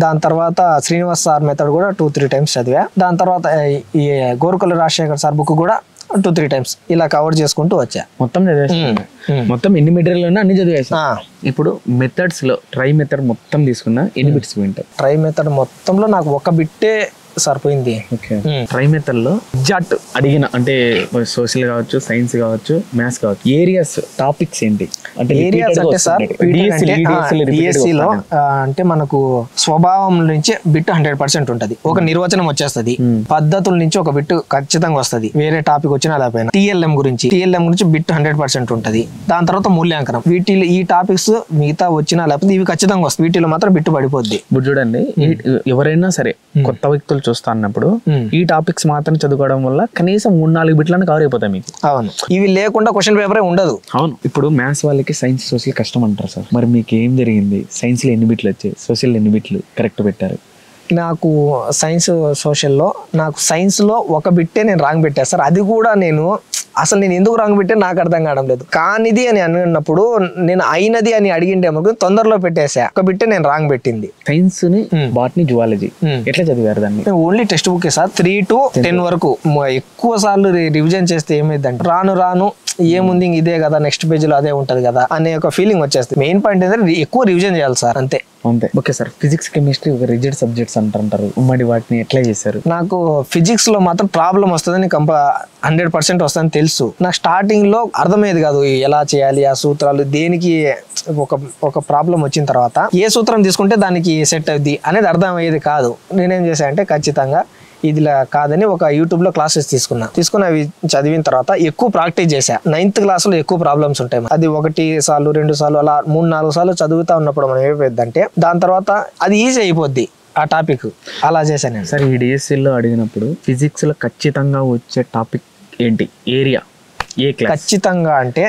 దాని తర్వాత శ్రీనివాస్ సార్ మెథడ్ కూడా 2-3 టైమ్స్ చదివా. దాని తర్వాత ఈ గోరుకల్లు రాజశేఖర్ సార్ బుక్ కూడా 2-3 టైమ్స్ ఇలా కవర్ చేసుకుంటూ వచ్చా. మొత్తం ఎన్ని మెటీరియల్ అన్ని చదివేసా. ఇప్పుడు మెథడ్స్ లో ట్రై మెథడ్ మొత్తం తీసుకున్నా ఎన్ని బిట్స్ పోయింటాయి? ట్రై మెథడ్ మొత్తంలో నాకు ఒక బిట్టే సరిపోయింది. ట్రై మెథడ్ లో ఎగ్జాక్ట్ అడిగిన అంటే సోషల్ కావచ్చు, సైన్స్ కావచ్చు, మ్యాథ్స్ కావచ్చు, ఏరియాస్ టాపిక్స్ ఏంటి అంటే ఏరియాస్ అంటే సార్ డిఎస్సిలో అంటే మనకు స్వభావం నుంచి బిట్ 100% ఉంటది. ఒక నిర్వచనం వచ్చేస్తుంది. పద్ధతుల నుంచి ఒక బిట్ ఖచ్చితంగా వస్తుంది. వేరే టాపిక్ వచ్చినా లేకపోయినా టిఎల్ఎం గురించి బిట్ 100% ఉంటది. దాని తర్వాత మూల్యాంకనం. ఈ టాపిక్స్ మిగతా వచ్చినా లేకపోతే ఇవి ఖచ్చితంగా వస్తాయి. వీటిలో మాత్రం బిట్టు పడిపోద్ది. చూడండి, ఎవరైనా సరే కొత్త వ్యక్తులు చూస్తా అన్నప్పుడు ఈ టాపిక్స్ మాత్రం చదువుకోవడం వల్ల కనీసం 3-4 బిట్లను కవర్ అయిపోతాయి మీకు. అవును, ఇవి లేకుండా క్వశ్చన్ పేపరే ఉండదు. అవును. ఇప్పుడు మ్యాథ్స్ వాళ్ళకి సైన్స్, సోషల్ కష్టం అంటారు సార్. మరి మీకు ఏం జరిగింది? సైన్స్ లో ఎన్ని బిట్లు వచ్చాయి? సోషల్ ఎన్ని బిట్లు కరెక్ట్ పెట్టారు? నాకు సైన్స్, సోషల్లో నాకు సైన్స్ లో ఒక బిట్టే నేను రాంగ్ పెట్టా సార్. అది కూడా నేను అసలు నేను ఎందుకు రాంగ్ పెట్టే నాకు అర్థం కావడం లేదు. కానిది అని అన్నప్పుడు నేను అయినది అని అడిగిండే తొందరలో పెట్టేసా, ఒక బిట్టే నేను రాంగ్ పెట్టింది. సైన్స్ ని బాటనీ జువాలజీ ఎట్లా చదివారు దాన్ని? Only text book sir 3 to 10 వరకు. ఎక్కువ సార్లు రివిజన్ చేస్తే ఏమైందంటే రాను ఏముంది ఇదే కదా, నెక్స్ట్ పేజ్ లో అదే ఉంటది కదా అనే ఒక ఫీలింగ్ వచ్చేస్తుంది. మెయిన్ పాయింట్ ఏంటంటే ఎక్కువ రివిజన్ చేయాలి సార్, అంతే. ఓకే సార్, ఫిజిక్స్ కెమిస్ట్రీ ఒక రిజిడ్ సబ్జెక్ట్స్ అంటారు, మరి వాటిని ఎట్లా చేశారు? నాకు ఫిజిక్స్ లో మాత్రం ప్రాబ్లం వస్తుందని 100% వస్తుందని తెలుసు. నాకు స్టార్టింగ్ లో అర్థమయ్యేది కాదు ఎలా చేయాలి ఆ సూత్రాలు, దేనికి ఒక ప్రాబ్లం వచ్చిన తర్వాత ఏ సూత్రం తీసుకుంటే దానికి సెట్ అవుద్ది అనేది అర్థమయ్యేది కాదు. నేనేం చేశానంటే ఖచ్చితంగా ఇదిలా కాదని ఒక యూట్యూబ్ లో క్లాసెస్ తీసుకుని అవి చదివిన తర్వాత ఎక్కువ ప్రాక్టీస్ చేశా. 9th క్లాస్ లో ఎక్కువ ప్రాబ్లమ్స్ ఉంటాయి, అది 1 సార్లు 2 సార్లు అలా 3-4 సార్లు చదువుతా ఉన్నప్పుడు మనం ఏమైపోద్దంటే దాని తర్వాత అది ఈజీ అయిపోద్ది ఆ టాపిక్. అలా చేశాను నేను. సరే, ఈ డిఎస్సీలో అడిగినప్పుడు ఫిజిక్స్ లో ఖచ్చితంగా వచ్చే టాపిక్ ఏంటి, ఏరియా, ఏ క్లాస్? ఖచ్చితంగా అంటే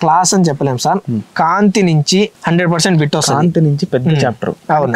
క్లాస్ అని చెప్పలేం సార్, కాంతి నుంచి 100% బిట్ వస్తుంది. కాంతి నుంచి పెద్ద చాప్టర్.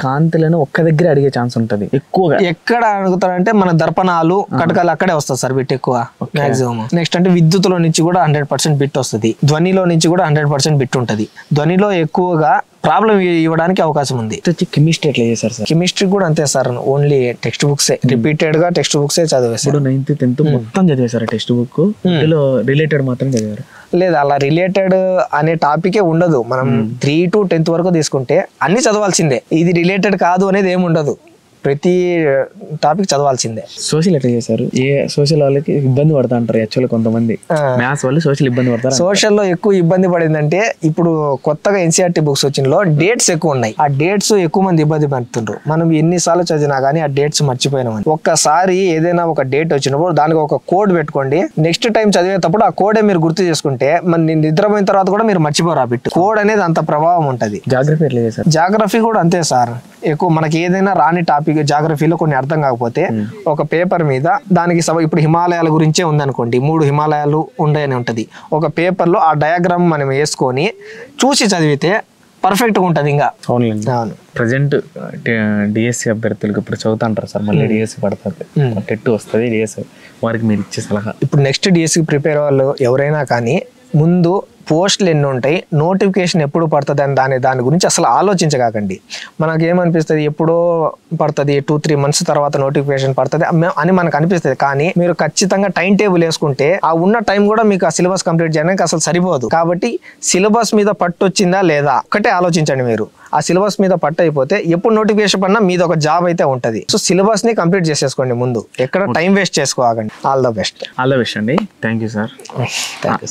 కాంతిలను ఒక్క దగ్గర అడిగే ఛాన్స్ ఉంటది ఎక్కువగా. ఎక్కడ అడుగుతారంటే మన దర్పణాలు కటకాలు అక్కడే వస్తుంది సార్ బిట్ ఎక్కువ మాక్సిమం. నెక్స్ట్ అంటే విద్యుత్తులో నుంచి కూడా 100% బిట్ వస్తుంది, ధ్వనిలో నుంచి కూడా 100% బిట్ ఉంటది. ధ్వనిలో ఎక్కువగా ప్రాబ్లం ఇవ్వడానికి అవకాశం ఉంది. కెమిస్ట్రీ ఎట్లా చేశారు సార్? కెమిస్ట్రీ కూడా అంతే sir, only text books repeated గా టెక్స్ట్ బుక్స్ చదివేసారు. 9th 10th మొత్తం చదివేశారు టెక్స్ట్ బుక్, ఇందులో రిలేటెడ్ మాత్రం చదివారు? లేదు, అలా రిలేటెడ్ అనే టాపికే ఉండదు. మనం 3 to 10th వరకు తీసుకుంటే అన్ని చదవాల్సిందే, ఇది రిలేటెడ్ కాదు అనేది ఏమి ఉండదు, ప్రతి టాపిక్ చదవాల్సిందే. సోషల్ ఎట్లా చేశారు? ఏ సోషల్ వాళ్ళకి ఇబ్బంది పడతా అంటారు యాక్చువల్, కొంతమంది మ్యాథ్స్ వాళ్ళు సోషల్ ఇబ్బంది పడతారు. సోషల్లో ఎక్కువ ఇబ్బంది పడిందంటే ఇప్పుడు కొత్తగా ఎన్సీఆర్టీ బుక్స్ వచ్చినలో డేట్స్ ఎక్కువ ఉన్నాయి, ఆ డేట్స్ ఎక్కువ మంది ఇబ్బంది పడుతుండ్రు. మనం ఎన్నిసార్లు చదివినా కానీ ఆ డేట్స్ మర్చిపోయినామని. ఒక్కసారి ఏదైనా ఒక డేట్ వచ్చినప్పుడు దానికి ఒక కోడ్ పెట్టుకోండి, నెక్స్ట్ టైం చదివేటప్పుడు ఆ కోడే మీరు గుర్తు చేసుకుంటే మన నిద్రపోయిన తర్వాత కూడా మీరు మర్చిపోరు ఆ బిట్. కోడ్ అనేది అంత ప్రభావం ఉంటది. జాగ్రఫీ ఎట్లా చేశారు? జాగ్రఫీ కూడా అంతే సార్, ఎక్కువ మనకి ఏదైనా రాని టాపిక్ జాగ్రఫీలో కొన్ని అర్థం కాకపోతే ఒక పేపర్ మీద దానికి ఇప్పుడు హిమాలయాల గురించే ఉందనుకోండి, 3 హిమాలయాలు ఉండని ఉంటది, ఒక పేపర్ లో ఆ డయాగ్రామ్ మనం వేసుకొని చూసి చదివితే పర్ఫెక్ట్ గా ఉంటది. ఇంకా అవును, ప్రజెంట్ డిఎస్సి అభ్యర్థులకు ఇప్పుడు చదువుతా అంటారు సార్, మళ్ళీ డిఎస్సి పడుతుంది, టెట్ వస్తుంది డిఎస్సి, వారికి మీరు ఇచ్చే సలహా? ఇప్పుడు నెక్స్ట్ డిఎస్సి ప్రిపేర్ వాళ్ళు ఎవరైనా కానీ ముందు పోస్టులు ఎన్ని ఉంటాయి, నోటిఫికేషన్ ఎప్పుడు పడుతుంది అని దాని గురించి అసలు ఆలోచించకండి. మనకు ఏమనిపిస్తుంది, ఎప్పుడో పడుతుంది 2-3 months తర్వాత నోటిఫికేషన్ పడుతుంది అని మనకు అనిపిస్తుంది. కానీ మీరు ఖచ్చితంగా టైం టేబుల్ వేసుకుంటే ఆ ఉన్న టైం కూడా మీకు ఆ సిలబస్ కంప్లీట్ చేయడానికి అసలు సరిపోదు. కాబట్టి సిలబస్ మీద పట్టు వచ్చిందా లేదా ఒకటే ఆలోచించండి. మీరు ఆ సిలబస్ మీద పట్టు అయిపోతే ఎప్పుడు నోటిఫికేషన్ పడినా మీద ఒక జాబ్ అయితే ఉంటుంది. సో సిలబస్ ని కంప్లీట్ చేసేసుకోండి ముందు, ఎక్కడ టైం వేస్ట్ చేసుకోకండి. All the best. All the best అండి. Thank you sir. Thank you.